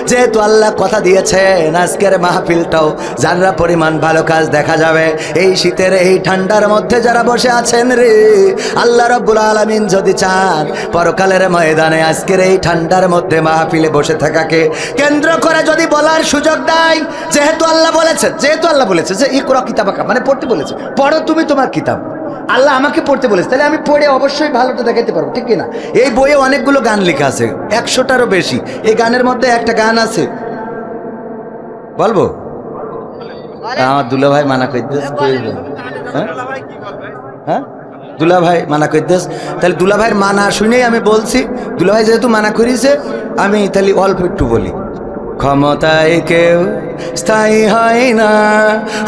যেহেতু আল্লাহ কথা দিয়েছেন আজকের মাহফিলটাও যারা পরিমাণ ভালো কাজ দেখা যাবে। এই শীতের এই ঠান্ডার মধ্যে যারা বসে আছেন রে, আল্লাহ রাব্বুল আলামিন যদি চান পরকালের ময়দানে আজকের এই ঠান্ডার মধ্যে মাহফিলে বসে থাকাকে কেন্দ্র করে যদি বলার সুযোগ দেয়, যেহেতু আল্লাহ বলেছে যে ইকরা কিতাবাকা, মানে পড়তে বলেছে, পড়ো তুমি তোমার কিতাব। আল্লাহ আমাকে পড়তে বলেছে, তাহলে আমি পড়ে অবশ্যই ভালোটা দেখাতে পারবো, ঠিক কিনা? এই বইয়ে অনেকগুলো গান লেখা আছে, 100টারও বেশি। এই গানের মধ্যে একটা গান আছে, বলবো? আমার দুলা ভাই মানা করতেস, হ্যাঁ দুলা ভাই মানা করতেস, তাহলে দুলা ভাইয়ের মানা শুনেই আমি বলছি। দুলা ভাই যেহেতু মানা করিছে, আমি তাহলে অল্প একটু বলি। ক্ষমতায় কেউ স্থায়ী হয় না,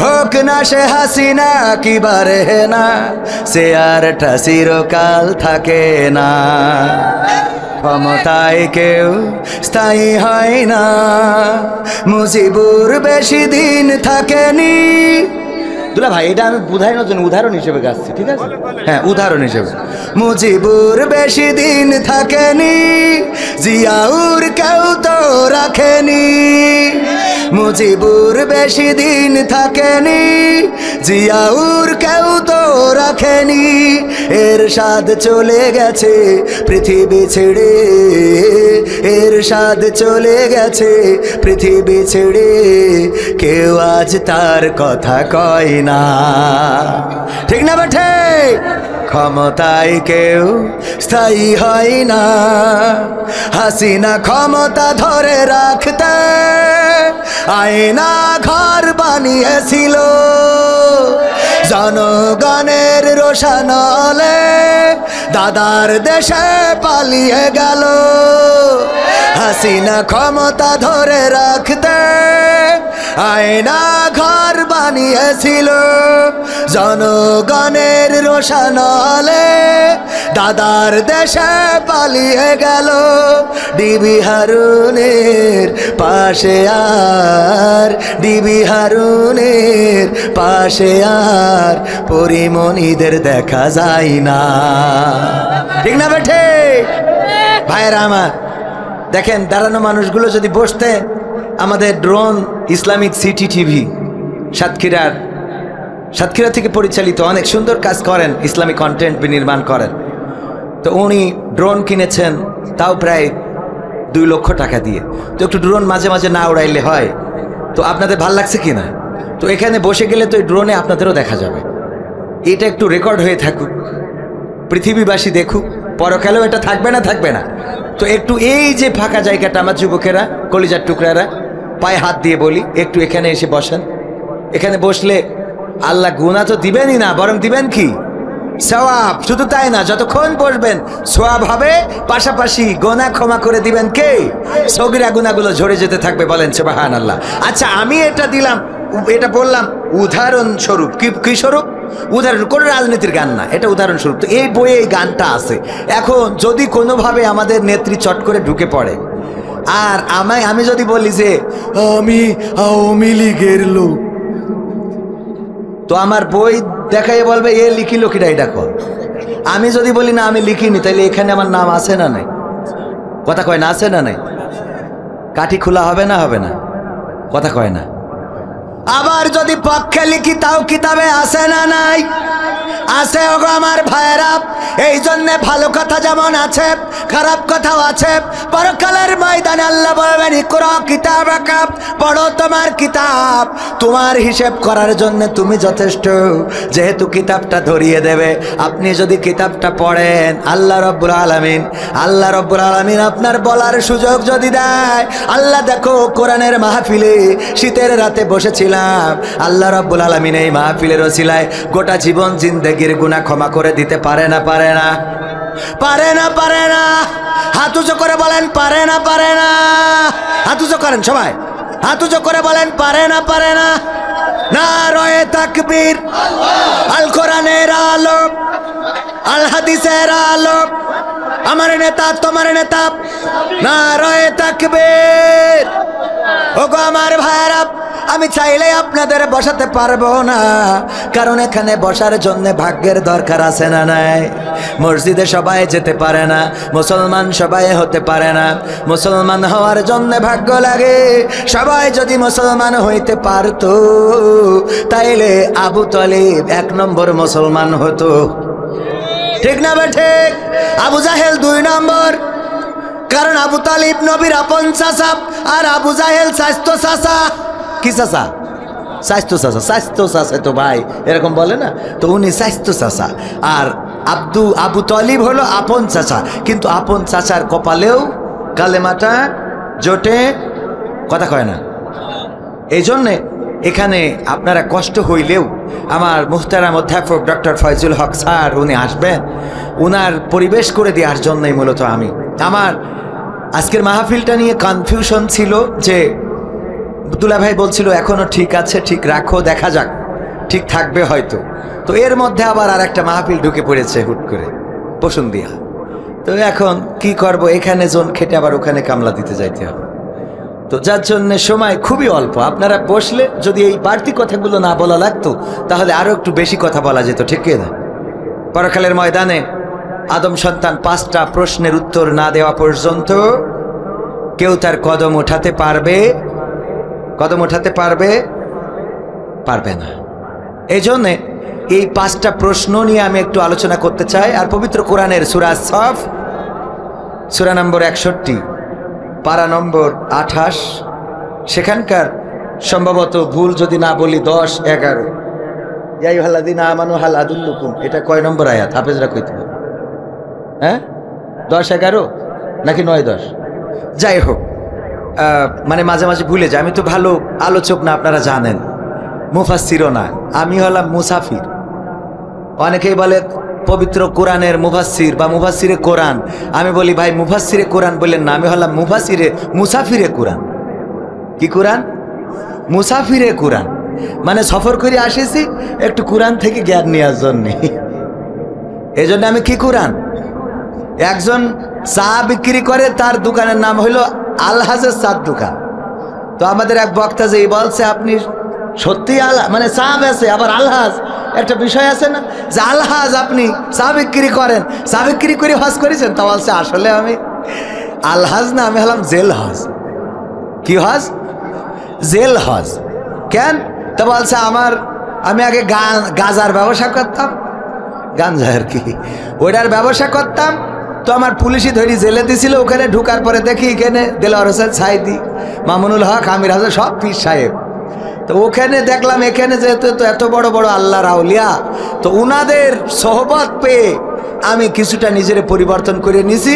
হোক না সে হাসিনা কি বারে না, সে আরটা চিরকাল থাকে না। ক্ষমতায় কেউ স্থায়ী হয় না, মুজিবুর বেশি দিন থাকেনি। দুলা ভাই এটা আমি বুঝাইনোর জন্য উদাহরণ হিসেবে গাচ্ছি, ঠিক আছে? হ্যাঁ, উদাহরণ হিসেবে। মুজিবুর বেশি দিন থাকেনি, জিয়াউর কেউ তো রাখেনি। মুজিবুর বেশি দিন থাকেনি, জিয়াউর কেউ তো রাখেনি। এরশাদ চলে গেছে পৃথিবী ছেড়ে, এরশাদ চলে গেছে পৃথিবী ছেড়ে, কেউ আজ তার কথা কয় না, ঠিক না বেঠে? ক্ষমতায় কেউ স্থায়ী হয় না, হাসিনা ক্ষমতা ধরে রাখতে আয়না ঘর বানিয়েছিল, জনগণের রোশানলে দাদার দেশে পালিয়ে গেল। হাসিনা ক্ষমতা ধরে রাখতে আয়না ঘর বানিয়েছিল, জনগণের রোশানলে দাদার দেশে পালিয়ে গেল। ডিবি হারুনের পাশে আর, ডিবি হারুনের পাশে আর পরিমণিদের দেখা যায় না, ঠিক না বেঠে? ভাইয়েরা আমার, দেখেন দাঁড়ানো মানুষগুলো যদি বসতে, আমাদের drone Islamic city TV Satkhira থেকে পরিচালিত, অনেক সুন্দর কাজ করেন, ইসলামিক কন্টেন্ট নির্মাণ করেন। তো উনি ড্রোন কিনেছেন, তাও প্রায় 2 লক্ষ টাকা দিয়ে। তো একটু ড্রোন মাঝে মাঝে না উড়াইলে হয়? তো আপনাদের ভাল লাগছে কি না? তো এখানে বসে গেলে তো এই ড্রোনে আপনাদেরও দেখা যাবে, এটা একটু রেকর্ড হয়ে থাকুক, পৃথিবীবাসী দেখুক, পরকালেও এটা থাকবে না? তো একটু এই যে ফাঁকা জায়গাটা, আমার যুবকেরা, কলিজার টুকরারা, পায়ে হাত দিয়ে বলি, একটু এখানে এসে বসেন। এখানে বসলে আল্লাহ গুনাহ তো দিবেনই না, বরং দিবেন কি? সওয়াব। শুধু তাই না, যতক্ষণ বসবেন সওয়াব হবে, পাশাপাশি গুনাহ ক্ষমা করে দিবেন কে? সগীরা গুনাহগুলো ঝরে যেতে থাকবে, বলেন সুবহানাল্লাহ। আচ্ছা, আমি এটা দিলাম, এটা বললাম উদাহরণস্বরূপ। কি স্বরূপ? উদাহরণ, কোন রাজনীতির গান না, এটা উদাহরণস্বরূপ। তো এই বইয়ে এই গানটা আছে। এখন যদি কোনোভাবে আমাদের নেত্রী চট করে ঢুকে পড়ে, আর আমি যদি বলি যে আমি আওয়ামী লীগের লোক, তো আমার বই দেখাই বলবে এ লিখিল কিনা, এটা কর। আমি যদি বলি না আমি লিখিনি, তাহলে এখানে আমার নাম আছে না নাই? কথা কয় না, আছে না নাই? কাঠি খোলা হবে না কথা কয় না। আবার যদি পক্ষে লিখি, তাও কিতাবে আছে না নাই? আছে ওগো আমার ভাইরা। এই জন্যে ভালো কথা যেমন আছে খারাপ কথাও আছে। পরকালের ময়দানে আল্লাহ বলবেন ইকরা কিতাবাকা, পড়ো তোমার কিতাব। তোমার হিসেব করার জন্য তুমি যথেষ্ট, যেহেতু কিতাবটা ধরিয়ে দেবে। আপনি যদি কিতাবটা পড়েন আল্লাহ রব্বুল আলামিন আপনার বলার সুযোগ যদি দেয়, আল্লাহ দেখো কোরআনের মাহফিলে শীতের রাতে বসেছিলাম, আল্লাহ রব্বুল আলামিন এই মাহফিলের ওসিলায় গোটা জীবন জিন্দেগির গুনাহ ক্ষমা করে দিতে পারে না? পারে না? পারে না? পারে না? হাত উঁচু করে বলেন পারে না? পারে না? হাত উঁচু করেন সবাই, হাত উঁচু করে বলেন পারে না? পারে না? নারায়ে তাকবীর। আল কোরআনের আলো, আল হাদিসের আলো, আমার নেতা তোমার নেতা, নারায়ে তাকবীর। ওগো আমার ভাইরা, আমি চাইলে আপনাদের বসাতে পারবো না, কারণ এখানে বসার জন্য ভাগ্যের দরকার আছে না নাই? মসজিদে সবাই যেতে পারে না, মুসলমান সবাই হতে পারে না। মুসলমান হওয়ার জন্য ভাগ্য লাগে। সবাই যদি মুসলমান হইতে পারতো তাইলে আবু তালিব 1 নম্বর মুসলমান হতো, ঠিক না ঠিক? আবু জাহেল 2 নম্বর, কারণ আবু তালিব নবীর আপন চাচা আর আবু জাহেল স্বাস্থ্য চাচা। কি চাচা? স্বাস্থ্য চাচা। স্বাস্থ্য চাচা তো ভাই এরকম বলে না, তো উনি স্বাস্থ্য চাচা। আর আবু তালিব হলো আপন চাচা, কিন্তু আপন চাচার কপালেও কালেমাটা জোটে, কথা কয় না। এই জন্যে এখানে আপনারা কষ্ট হইলেও আমার মুহতারাম অধ্যাপক ডক্টর ফয়জুল হক স্যার উনি আসবেন, উনার পরিবেশ করে দেওয়ার জন্যই মূলত আমার আজকের মাহফিলটা নিয়ে কনফিউশন ছিল যে আব্দুল্লাহ ভাই বলছিল এখনো ঠিক আছে, ঠিক রাখো, দেখা যাক ঠিক থাকবে হয়তো। তো এর মধ্যে আবার আর একটা মাহফিল ঢুকে পড়েছে হুট করে পোষণ দিয়া। তো এখন কি করব, এখানে জন খেটে আবার ওখানে কামলা দিতে যাইতে হবে। তো যার জন্য সময় খুবই অল্প। আপনারা বসলে যদি এই বাড়তি কথাগুলো না বলা লাগতো তাহলে আরো একটু বেশি কথা বলা যেত, ঠিক না? পরকালের ময়দানে আদম সন্তান 5টা প্রশ্নের উত্তর না দেওয়া পর্যন্ত কেউ তার কদম উঠাতে পারবে? কদম উঠাতে পারবে? পারবে না। এই জন্যে এই 5টা প্রশ্ন নিয়ে আমি একটু আলোচনা করতে চাই। আর পবিত্র কোরআনের সূরা সফ, সূরা নম্বর 61, পারা নম্বর 28, সেখানকার সম্ভবত ভুল যদি না বলি 10-11, ইয়া আইয়ুহাল্লাযীনা আমানু হাল আদুল্লুকুম, এটা কয় নম্বর আয়াত? হাফেজরা কইতে হবে। হ্যাঁ, 10-11 নাকি 9-10? যাই হোক, মানে মাঝে মাঝে ভুলে যায়। আমি তো ভালো আলোচক না, আপনারা জানেন, মুফাসসিরও না, আমি হলাম মুসাফির। অনেকেই বলে পবিত্র কোরআনের মুফাসসির বা মুফাসসিরে কোরআন। আমি বলি ভাই মুফাসসিরে কোরআন বললেন না, আমি হলাম মুসাফিরে কোরআন। কি কোরআন? মুসাফিরে কোরআন, মানে সফর করে আসেছি একটু কোরআন থেকে জ্ঞান নেওয়ার জন্যে। এই জন্য আমি কি কোরআন, একজন চা বিক্রি করে, তার দোকানের নাম হইল আলহাজের চার দোকান। তো আমাদের এক বক্তা যে বলছে আপনি সত্যি মানে চা বেছে আবার আলহাজ, একটা বিষয় আছে না যে আলহাজ আপনি চা বিক্রি করেন, চা বিক্রি করে হজ করেছেন? তা বলছে আসলে আমি আলহাজ না, আমি হলাম জেল হজ। কি হজ? জেল হজ। কেন? তা বলছে আমি আগে গাঁজার ব্যবসা করতাম, গাঞ্জা আর কি, ওইটার ব্যবসা করতাম। তো আমার পুলিশই ধরি জেলে দিছিল। ওখানে ঢুকার পরে দেখি এখানে দেলোয়ার হোসেন সাইদি, মামুনুল হক, আমির হাসান, সব পীর সাহেব। তো ওখানে দেখলাম এখানে যেহেতু তো এত বড় বড় আল্লাহর আউলিয়া, তো উনাদের সোহবত পেয়ে আমি কিছুটা নিজের পরিবর্তন করে নিছি।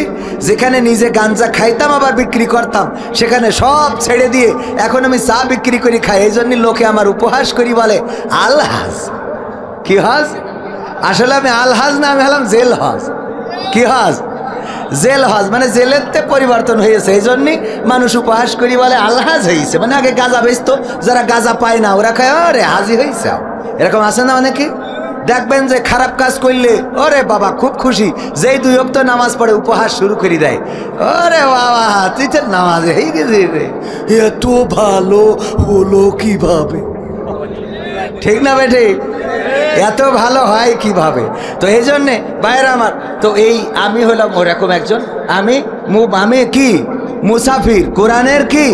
যেখানে নিজে গাঞ্জা খাইতাম আবার বিক্রি করতাম, সেখানে সব ছেড়ে দিয়ে এখন আমি চা বিক্রি করি খাই। এই জন্য লোকে আমার উপহাস করি, বলে আলহাজ। কি হজ? আসলে আমি আলহাজ না, আমি হলাম জেল হজ। কি হজ? জেল হজ, মানে জেলেতে পরিবর্তন হয়েছে। এই জন্যই মানুষ উপহাস করি, বলে আলহাজ হয়েছে। মানে আগে গাঁজা বেচতো, যারা গাঁজা পায় না ওরা খায় আরে হাজি হয়েছে। এরকম আছে না অনেকে? দেখবেন যে খারাপ কাজ করলে ওরে বাবা খুব খুশি, যেই 2 ওয়াক্ত নামাজ পড়ে উপহাস শুরু করে দেয়। ওরে বাবা তুই তো নামাজ হয়ে গেছি রে, এত ভালো হলো কিভাবে? ঠিক না বেঠে? এত ভালো হয় কিভাবে? তো এই জন্যে বাইরে আমার তো এই আমি হলাম ওরকম একজন। আমি কি মুসাফির, কোরআনের কি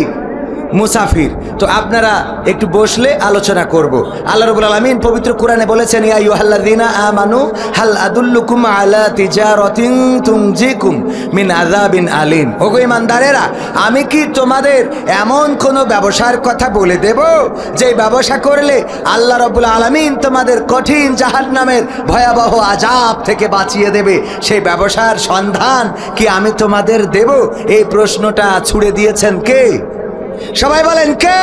মুসাফির। তো আপনারা একটু বসলে আলোচনা করব। আল্লাহ রাব্বুল আলামিন পবিত্র কোরআনে বলেছেন, ইয়া আইয়ুহাল্লাযীনা আমানু হাল আদুল্লুকুম আলা তিজারাতিন তুনজিকুম মিন আযাবিন আলিম। ওগো ঈমানদারেরা, আমি কি তোমাদের এমন কোনো ব্যবসার কথা বলে দেব যে ব্যবসা করলে আল্লাহ রাব্বুল আলামিন তোমাদের কঠিন জাহান্নামের ভয়াবহ আযাব থেকে বাঁচিয়ে দেবে? সেই ব্যবসার সন্ধান কি আমি তোমাদের দেব? এই প্রশ্নটা ছুড়ে দিয়েছেন কে? সবাই বলেন কে?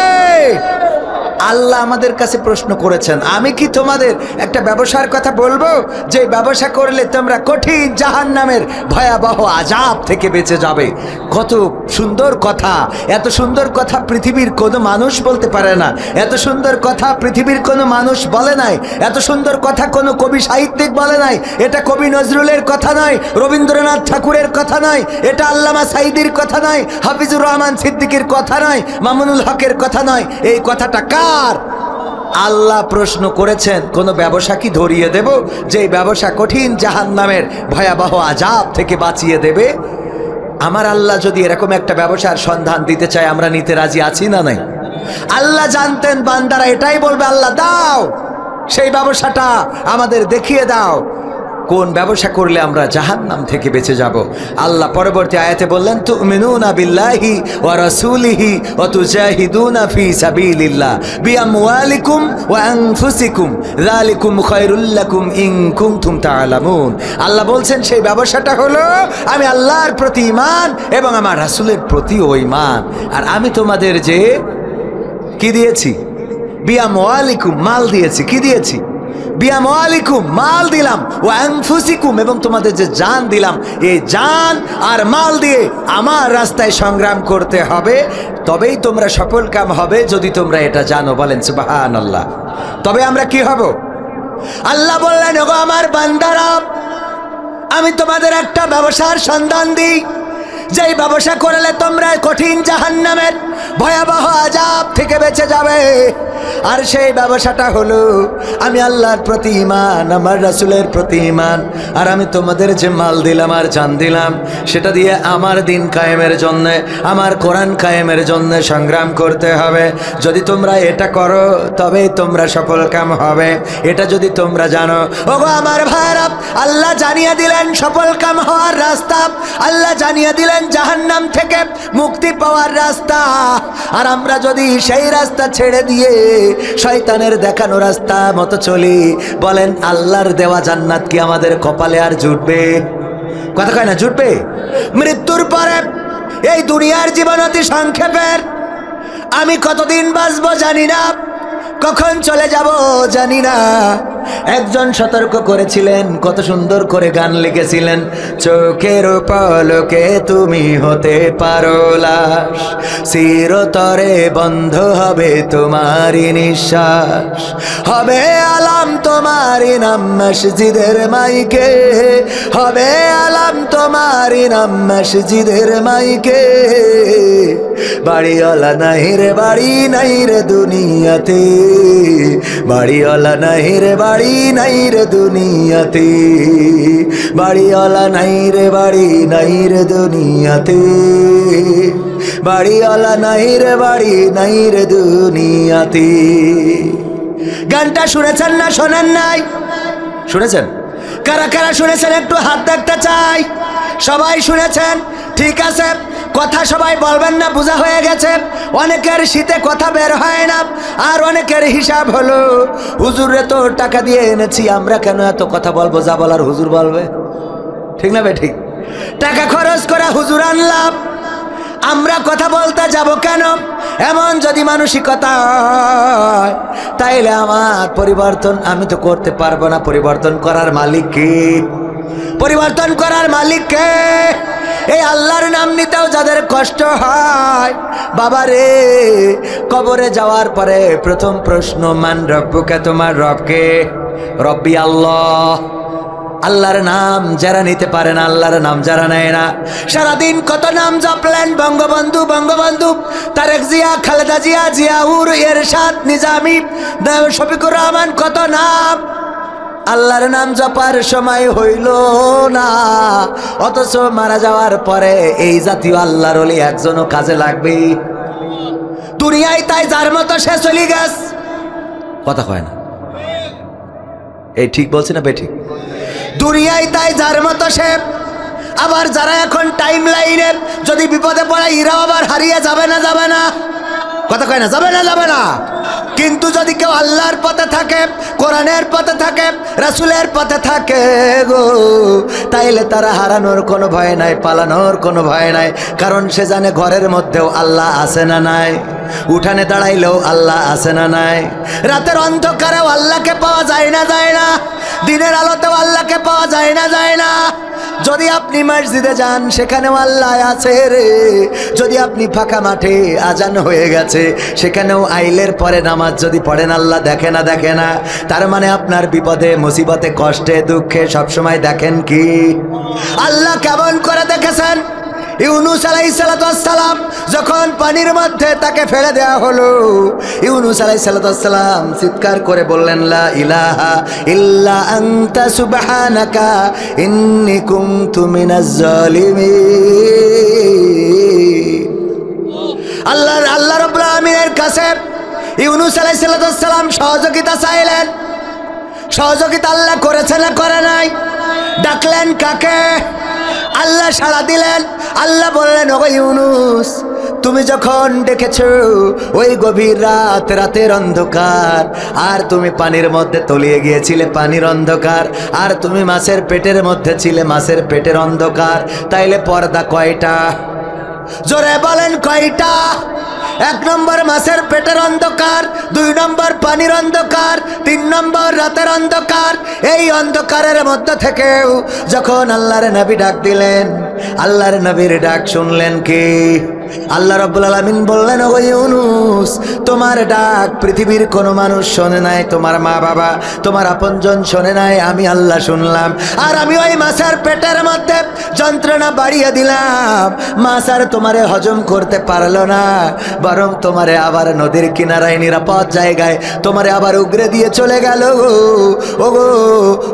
আল্লাহ আমাদের কাছে প্রশ্ন করেছেন, আমি কি তোমাদের একটা ব্যবসার কথা বলবো যে ব্যবসা করলে তোমরা কঠিন জাহান্নামের ভয়াবহ আযাব থেকে বেঁচে যাবে? কত সুন্দর কথা! এত সুন্দর কথা পৃথিবীর কোনো মানুষ বলতে পারে না, এত সুন্দর কথা পৃথিবীর কোনো মানুষ বলে নাই, এত সুন্দর কথা কোনো কবি সাহিত্যিক বলে নাই। এটা কবি নজরুলের কথা নয়, রবীন্দ্রনাথ ঠাকুরের কথা নয়, এটা আল্লামা সাঈদীর কথা নয়, হাফিজুর রহমান সিদ্দিকীর কথা নয়, মামুনুল হকের কথা নয়। এই কথাটা কার? আল্লাহ প্রশ্ন করেছেন, কোন ব্যবসা কি ধরিয়ে দেব যে ব্যবসা কঠিন জাহান্নামের ভয়াবহ আযাব থেকে বাঁচিয়ে দেবে? আমার আল্লাহ যদি এরকম একটা ব্যবসার সন্ধান দিতে চায়, আমরা নিতে রাজি আছি না নাই? আল্লাহ জানতেন বান্দারা এটাই বলবে, আল্লাহ দাও সেই ব্যবসাটা আমাদের দেখিয়ে দাও, কোন ব্যবসা করলে আমরা জাহান্নাম থেকে বেঁচে যাব। আল্লাহ পরবর্তী আয়াতে বললেন, তুমিনুনা বিল্লাহি ওয়া রাসূলিহি ওয়া তুজাহিদুনা ফি সাবিলিল্লাহ বিআমওয়ালিকুম ওয়া আনফুসিকুম যালিকুম খায়রুল লাকুম ইন কুনতুম তা'লামুন। আল্লাহ বলছেন সেই ব্যবসাটা হলো আমি আল্লাহর প্রতি ঈমান এবং আমার রাসূলের প্রতিও ঈমান। আর আমি তোমাদের যে কি দিয়েছি? বিআমওয়ালিকুম, মাল দিয়েছি। কি দিয়েছি? বিআমওয়ালিকুম, মাল দিলাম, ওয়া আনফুসিকুম, এবং তোমাদের যে জান দিলাম, এই জান আর মাল দিয়ে আমার রাস্তায় সংগ্রাম করতে হবে, তবেই তোমরা সফল কাম হবে। যদি তোমরা এটা জানো, বলেন সুবহানাল্লাহ। তবে আমরা কি হব? আল্লাহ বললেন, ওগো আমার বান্দারা, আমি তোমাদের একটা ব্যবসার সন্ধান দিই, যেই ব্যবসা করলে তোমরা কঠিন জাহান্নামের ভয়াবহ আযাব থেকে বেঁচে যাবে। আর সেই ব্যবসাটা হলো আমি আল্লাহর প্রতি ঈমান, আমার রাসূলের প্রতি ঈমান। আর আমি তোমাদের যে মাল দিলাম আর জান দিলাম, সেটা দিয়ে আমার দিন কায়েমের জন্য, আমার কোরআন কায়েমের জন্য সংগ্রাম করতে হবে। যদি তোমরা এটা করো, তবেই তোমরা সফল কাম হবে। এটা যদি তোমরা জানো, ওগো আমার ভাইরা, আল্লাহ জানিয়ে দিলেন সফল কাম হওয়ার রাস্তা, আল্লাহ জানিয়ে দিলেন জাহান্নাম থেকে মুক্তি পাওয়ার রাস্তা। আর আমরা যদি সেই রাস্তা ছেড়ে দিয়ে শয়তানের দেখানো রাস্তা মতো চলি, বলেন আল্লাহর দেওয়া জান্নাত কি আমাদের কপালে আর জুটবে? কথা কয় না, জুটবে? মৃত্যুর পরে এই দুনিয়ার জীবন অতি সংক্ষেপের। আমি কতদিন বাঁচবো জানি না, কখন চলে যাব জানি না। একজন সতর্ক করেছিলেন, কত সুন্দর করে গান লিখেছিলেন, চোখের পলকে তুমি হতে পারো লাশ, চিরতরে বন্ধ হবে তোমারই নিঃশ্বাস, হবে আলাম তোমারই নাম মসজিদের মাইকে, হবে আলাম তোমারই নাম মসজিদের মাইকে। বাড়িওয়ালা নাই রে বাড়ি নাই রে দুনিয়াতে, বাড়িওয়ালা নাই রে বাড়ি নাই রে দুনিয়াতে, বাড়িওয়ালা নাই রে বাড়ি নাই রে দুনিয়াতে, বাড়িওয়ালা নাই রে বাড়ি নাই রে দুনিয়াতে। গানটা শুনেছেন না শোনেন নাই? শুনেছেন? কারা কারা শুনেছেন একটু হাত দেখতে চাই। সবাই শুনেছেন? ঠিক আছে, কথা সবাই বলবেন না, বোঝা হয়ে গেছে। অনেকের শীতে কথা বের হয় না, আর অনেকের হিসাব হলো, হুজুরে তো টাকা দিয়ে এনেছি, আমরা কেন এত কথা বলবো? যা বলার হুজুর বলবে। ঠিক না বে ঠিক? টাকা খরচ করে হুজুর আনলাম, আমরা কথা বলতে যাব কেন? এমন যদি মানসিকতা হয়, তাইলে আমার পরিবর্তন আমি তো করতে পারবো না। পরিবর্তন করার মালিক কে? পরিবর্তন করার মালিক কে? এই আল্লাহর নাম নিতেও যাদের কষ্ট হয়, বাবা রে, কবরে যাওয়ার পরে প্রথম প্রশ্ন, মান রব্বুকা, তোমার রবকে? রব্বি আল্লাহ। আল্লাহর নাম যারা নিতে পারে না, আল্লাহর নাম যারা নেয় না, সারাদিন কত নাম জপলেন, বঙ্গবন্ধু, বঙ্গবন্ধু, তারেক জিয়া, খালেদা জিয়া, জিয়াউর, এরশাদ, নিজামী, শফিকুর রহমান, কত নাম। আল্লাহর নাম জপার সময় হইল না, অথচ মারা যাওয়ার পরে এই জাতীয় আল্লাহর ওলি একজনও কাজে লাগবে? দুনিয়ায় তাই যার মতো সে চলে গেছে। কথা কয় না, এই ঠিক বলছি না বেঠিক? দুনিয়ায় তাই যার মতো সে। আবার যারা এখন টাইম লাইনে যদি বিপদে পড়ে এরা আবার হারিয়ে যাবে না, যাবে না? কথা কয় না, যাবে না, যাবে না? কিন্তু যদি কেউ আল্লাহর পথে থাকে, কোরআনের পথে থাকে, রাসূলের পথে থাকে গো, তাইলে তারা হারানোর কোনো ভয় নাই, পালানোর কোনো ভয় নাই। কারণ সে জানে ঘরের মধ্যেও আল্লাহ আছে না নাই, উঠানে দাঁড়াইলেও আল্লাহ আছে না নাই, রাতের অন্ধকারেও আল্লাহকে পাওয়া যায় না, যায় না? দিনের আলোতেও আল্লাহকে পাওয়া যায় না, যায় না? যদি আপনি মসজিদে যান সেখানেও আল্লাহ আছে রে। যদি আপনি ফাঁকা মাঠে আজান হয়ে গেছে সেখানেও আইলের পরে নামাজ যদি পড়েন আল্লাহ দেখে না, দেখে না? তার মানে আপনার বিপদে মুসিবতে কষ্টে দুঃখে সবসময় দেখেন কি? আল্লাহ কেমন করে দেখেছেন? ইউনুস আলাইহিসসালাম যখন পানির মধ্যে তাকে ফেলে দেওয়া হলো, ইউনুস আলাইহিসসালাম চিৎকার করে বললেন, লা ইলাহা ইল্লা আনতা সুবহানাকা ইন্নী কুনতু মিনাজ জালিমিন। আল্লাহ রাব্বুল আলামিনের কাছে ইউনুস আলাইহিসসালাম সহযোগিতা চাইলেন। সহযোগিতা আল্লাহ করেছে না করে নাই? ডাকলেন কাকে? আল্লাহ সাড়া দিলেন। আল্লাহ বললেন, ওগো ইউনুস, তুমি যখন ডেকেছো ওই গভীর রাত, রাতের অন্ধকার, আর তুমি পানির মধ্যে তলিয়ে গিয়েছিলে, পানির অন্ধকার, আর তুমি মাছের পেটের মধ্যে ছিলে, মাছের পেটের অন্ধকার, তাইলে পর্দা কয়টা? জোরে বলেন কয়টা? 1 নম্বর মাছের পেটের অন্ধকার, 2 নম্বর পানির অন্ধকার, 3 নম্বর রাতের অন্ধকার। এই অন্ধকারের মধ্যে থেকেও যখন আল্লাহর নবী ডাক দিলেন, আল্লাহর নবীর ডাক শুনলেন কি? আল্লাহ রাব্বুল আলামিন বললেন, ওগো ইউনুস, তোমার ডাক পৃথিবীর কোনো মানুষ শোনে নাই, তোমার মা বাবা, তোমার আপনজন শোনে নাই, আমি আল্লাহ শুনলাম। আর আমি ওই মাছের পেটের মধ্যে যন্ত্রণা বাড়িয়ে দিলাম। মাছ আর তোমারে হজম করতে পারলো না, বরং তোমারে আবার নদীর কিনারায় নিরাপদ জায়গায় তোমারে আবার উগরে দিয়ে চলে গেল। ওগো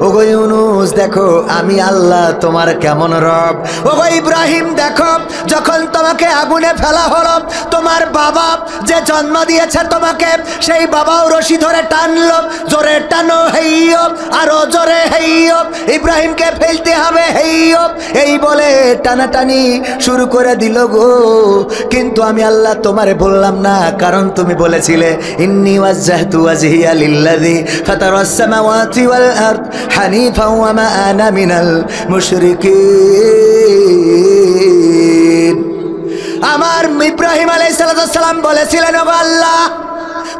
ওগো ইউনুস, দেখো আমি আল্লাহ তোমার কেমন রব। ওগো ইব্রাহিম, দেখো যখন তোমাকে আগুনে ফেলা হলো, তোমার বাবা যে জন্ম দিয়েছে তোমাকে, সেই বাবাও রশি ধরে টানলো, জোরে টানো হেইয়ো, আরো জোরে হেইয়ো, ইব্রাহিমকে ফেলতে হবে হেইয়ো, এই বলে টানাটানি শুরু করে দিল গো। কিন্তু আমি আল্লাহ তোমারে বললাম না, কারণ তুমি বলেছিলে, ইন্নী ওয়াজ্জাহতু ওয়াজহিয়া লিল্লাযী ফাতারাস সামাওয়াতি ওয়াল আরদ হানিফাও ওয়া মা আনা মিনাল মুশরিকিন। আমার ইব্রাহিম আলাইহিস সালাম বলেছিলেন, ওগো আল্লাহ,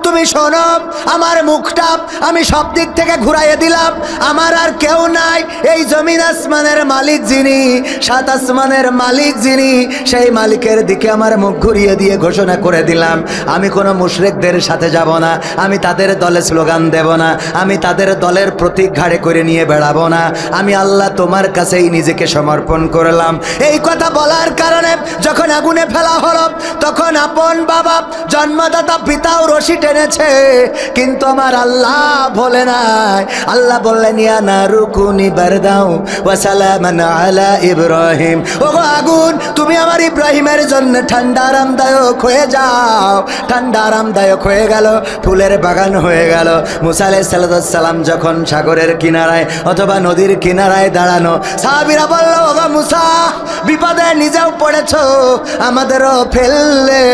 তুমি শোনো, আমার মুখটা আমি সব দিক থেকে ঘুরাইয়ে দিলাম, আমার আর কেউ নাই। এই জমিন আসমানের মালিক যিনি, 7 আসমানের মালিক যিনি, সেই মালিকের দিকে আমার মুখ ঘুরিয়ে দিয়ে ঘোষণা করে দিলাম, আমি কোনো মুশরিকদের সাথে যাব না, আমি তাদের দলে স্লোগান দেব না, আমি তাদের দলের প্রতীক ঘাড়ে করে নিয়ে বেড়াবো না, আমি আল্লাহ তোমার কাছেই নিজেকে সমর্পণ করলাম। এই কথা বলার কারণে যখন আগুনে ফেলা হলো, তখন আপন বাবা জন্মদাতা পিতাও রশি টেনেছে, কিন্তু আমার আল্লাহ বলে নাই। আল্লাহ বললেন, ইয়া নারু কুনি বারদাও ওয়া সালামান আলা ইব্রাহিম। ওগো আগুন, তুমি আমার ইব্রাহিমের জন্য ঠান্ডা আরামদায়ক হয়ে যাও। ঠান্ডা আরামদায়ক হয়ে গেল, ফুলের বাগান হয়ে গেল। মুসা আলাইহিস সালাম যখন সাগরের কিনারায় অথবা নদীর কিনারায় দাঁড়ানো, সাহাবীরা বলল, ওগো মুসা, বিপদে নিজেও পড়েছো, আমাদেরও ফেললে।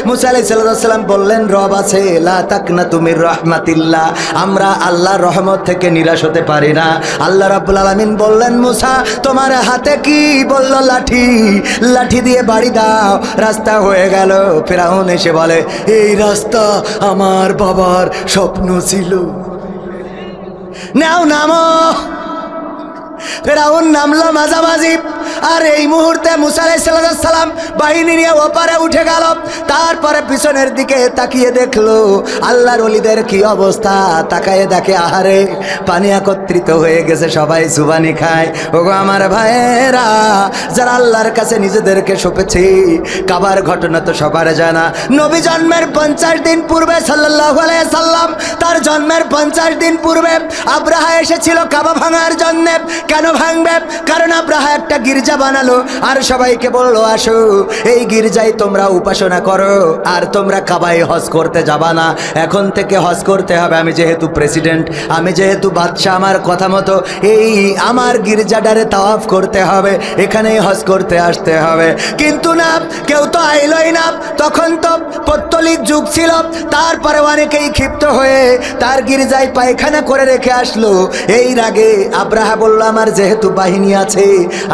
মুসা আলাইহিস সালাম বললেন, রব আছে, লা তাকনাতু মির রাহমাতিল্লাহ, আমরা আল্লাহর রহমত থেকে নিরাশ হতে পারি না। আল্লাহ রাব্বুল আলামিন বললেন, মুসা তোমার হাতে কি? বলল, লাঠি। লাঠি দিয়ে বাড়ি দাও, রাস্তা হয়ে গেল। ফিরআউন এসে বলে, এই রাস্তা আমার বাবার স্বপ্ন ছিল, নাও নামো। ফিরআউন নামলো মাঝামাঝি, আর এই মুহূর্তে মুসা আলাইহিস সালাম বাহিনী নিয়ে ওপারে উঠে গেল। তারপরে পিছনের দিকে তাকিয়ে দেখলো আল্লাহর ওলিদের কি অবস্থা। তাকায়ে দেখে, আহারে, পানি একত্রিত হয়ে গেছে, সবাই সুবানি খায়। ওগো আমার ভাইয়েরা, যারা আল্লাহর কাছে নিজেদেরকে সঁপেছে, কাবার ঘটনা তো সবার জানা। নবী জন্মের 50 দিন পূর্বে সাল্লাল্লাহু আলাইহি সাল্লাম, তার জন্মের 50 দিন পূর্বে আব্রাহা এসেছিল কাবা ভাঙার জন্য। কেন ভাঙবে? কারণ আব্রাহা একটা গির্জা বানালো আর সবাইকে বললো আসো এই গির্জায় তোমরা উপাসনা করো আর তোমরা কাবায় হজ করতে যাবা না, এখন থেকে হজ করতে হবে। আমি যেহেতু প্রেসিডেন্ট, আমি যেহেতু বাদশাহ, আমার কথা মতো এই আমার গির্জাটারে তাওয়াফ করতে হবে, এখানেই হজ করতে আসতে হবে। কিন্তু না, কেউ তো আইলই না। তখন তো পৌত্তলিক যুগ ছিল। তারপরে অনেকেই ক্ষিপ্ত হয়ে তার গির্জায় পায়খানা করে রেখে আসলো। এই রাগে আব্রাহা বলল আমার যেহেতু বাহিনী আছে,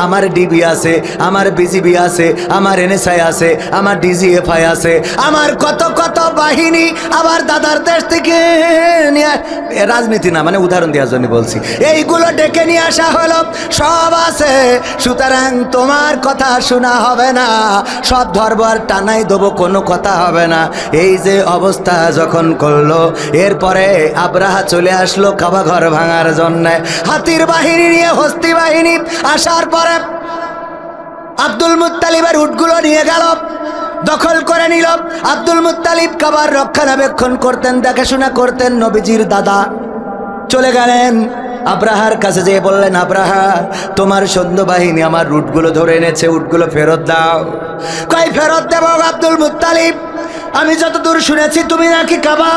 আমার ডিবি আছে, আমার বিজিবি আছে, আমার এনএসআই আছে, আমার ডিজিএফআই আছে, আমার কত কত বাহিনী, আবার দাদার দেশ থেকে নিয়ে, রাজনীতি না মানে উদাহরণ দেওয়ার জন্য বলছি, এইগুলো ডেকে নিয়ে আসা হলো, সব আছে। সুতরাং তোমার কথা শোনা হবে না, সব ধরবো আর টানাই দেবো, কোনো কথা হবে না। এই যে অবস্থা যখন করলো, এরপরে আব্রাহা চলে আসলো কাবা ঘর ভাঙার জন্য হাতির বাহিনী নিয়ে। হস্তি বাহিনী আসার পরে আব্দুল মুত্তালিবের উটগুলো নিয়ে গেল, দখল করে নিল। আব্দুল মুত্তালিব কাবার রক্ষণাবেক্ষণ করতেন, দেখাশোনা করতেন। নবীজির দাদা চলে গেলেন আব্রাহার কাছে, যেয়ে বললেন আব্রাহা তোমার সৈন্যবাহিনী আমার উটগুলো ধরে এনেছে, উটগুলো ফেরত দাও। কই ফেরত দেব আব্দুল মুত্তালিব? আমি যতদূর শুনেছি তুমি নাকি কাবা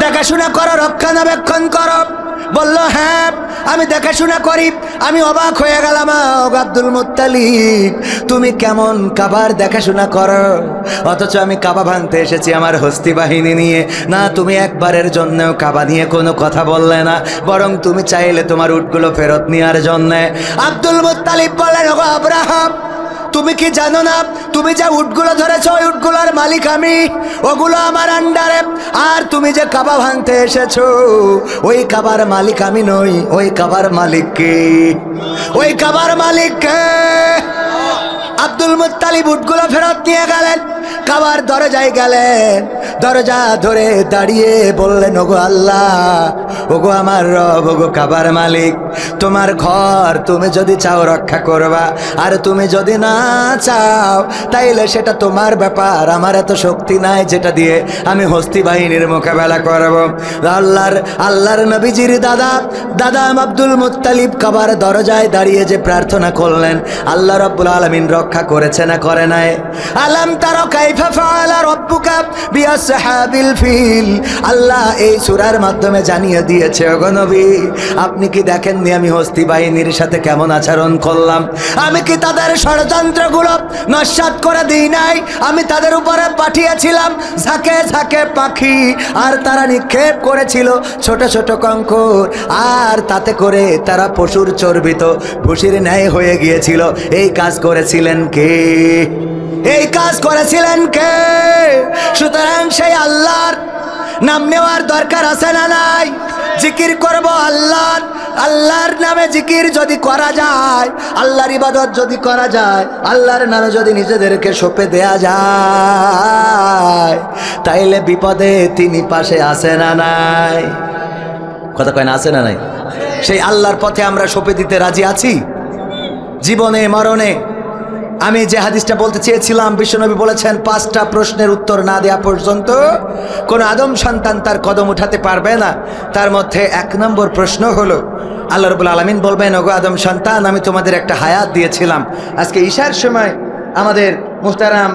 দেখাশোনা করো, রক্ষণাবেক্ষণ করো। বলল হ্যাঁ আমি দেখাশোনা করি। আমি অবাক হয়ে গেলাম, আব্দুল মুত্তালিব তুমি কেমন কাবার দেখাশোনা করো, অথচ আমি কাবা ভাঙতে এসেছি আমার হস্তি বাহিনী নিয়ে। না, তুমি একবারের জন্যও কাবা নিয়ে কোনো কথা বললে না, বরং তুমি চাইলে তোমার উটগুলো ফেরত নেওয়ার জন্যে। আব্দুল মুত্তালিব বললেন ওগো আব্রাহাম তুমি কি জানো না, তুমি যে উটগুলো ধরেছো ওই উটগুলোর মালিক আমি, ওগুলো আমার আন্ডারে। আর তুমি যে কাবা ভাঙতে এসেছো ওই কাবার মালিক আমি নই, ওই কাবার মালিক কে? ওই কাবার মালিক কে? আব্দুল মুত্তালিব উটগুলো ফেরত নিয়ে গেলেন, কাবার দরজায় গেলেন, দরজা ধরে দাঁড়িয়ে বললেন ওগো আল্লাহ, ওগো আমার রব, ওগো কাবার মালিক, তোমার ঘর তুমি যদি চাও রক্ষা করবা, আর তুমি যদি না চাও তাইলে সেটা তোমার ব্যাপার। আমার এত শক্তি নাই যেটা দিয়ে আমি হস্তি বাহিনীর মোকাবেলা করব। আল্লাহর নবীজির দাদা আব্দুল মুত্তালিব কাবার দরজায় দাঁড়িয়ে যে প্রার্থনা করলেন, আল্লাহ রাব্বুল আলামিন রক্ষা করেছে না করে নাই? আলাম তারা কাইফা ফাআলা রাব্বুকা বিআসহাবিল ফিল। আল্লাহ এই সূরার মাধ্যমে জানিয়ে দিয়েছে ওগো নবী আপনি কি দেখেননি আমি হস্তি বাহিনীর সাথে কেমন আচরণ করলাম? আমি কি তাদের ষড়যন্ত্রগুলো নস্যাৎ করে দিই নাই? আমি তাদের উপরে পাঠিয়েছিলাম ঝাঁকে ঝাঁকে পাখি, আর তারা নিক্ষেপ করেছিল ছোট ছোট কঙ্কর, আর তাতে করে তারা পশুর চর্বিত ভুসির ন্যায় হয়ে গিয়েছিল। এই কাজ করেছিলেন কে? এই কাজ করেছিলেন কে? সুতরাং সেই আল্লাহর নাম নেওয়ার দরকার আছে না নাই? জিকির করব আল্লাহর নামে জিকির যদি করা যায়, আল্লাহর ইবাদত যদি করা যায়, আল্লাহর নামে যদি নিজেদেরকে সঁপে দেয়া যায়, তাইলে বিপদে তিনি পাশে আছে না নাই? কথা কয় না, আছে না নাই? সেই আল্লাহর পথে আমরা সঁপে দিতে রাজি আছি জীবনে মরণে। আমি যে হাদিসটা বলতে চেয়েছিলাম, বিশ্বনবী বলেছেন 5টা প্রশ্নের উত্তর না দেওয়া পর্যন্ত কোন আদম সন্তান তার কদম উঠাতে পারবে না। তার মধ্যে 1 নম্বর প্রশ্ন হলো, আল্লাহ রাব্বুল আলামিন বলবেন ওগো আদম সন্তান আমি তোমাদের একটা হায়াত দিয়েছিলাম। আজকে ঈশার সময় আমাদের মুহতারাম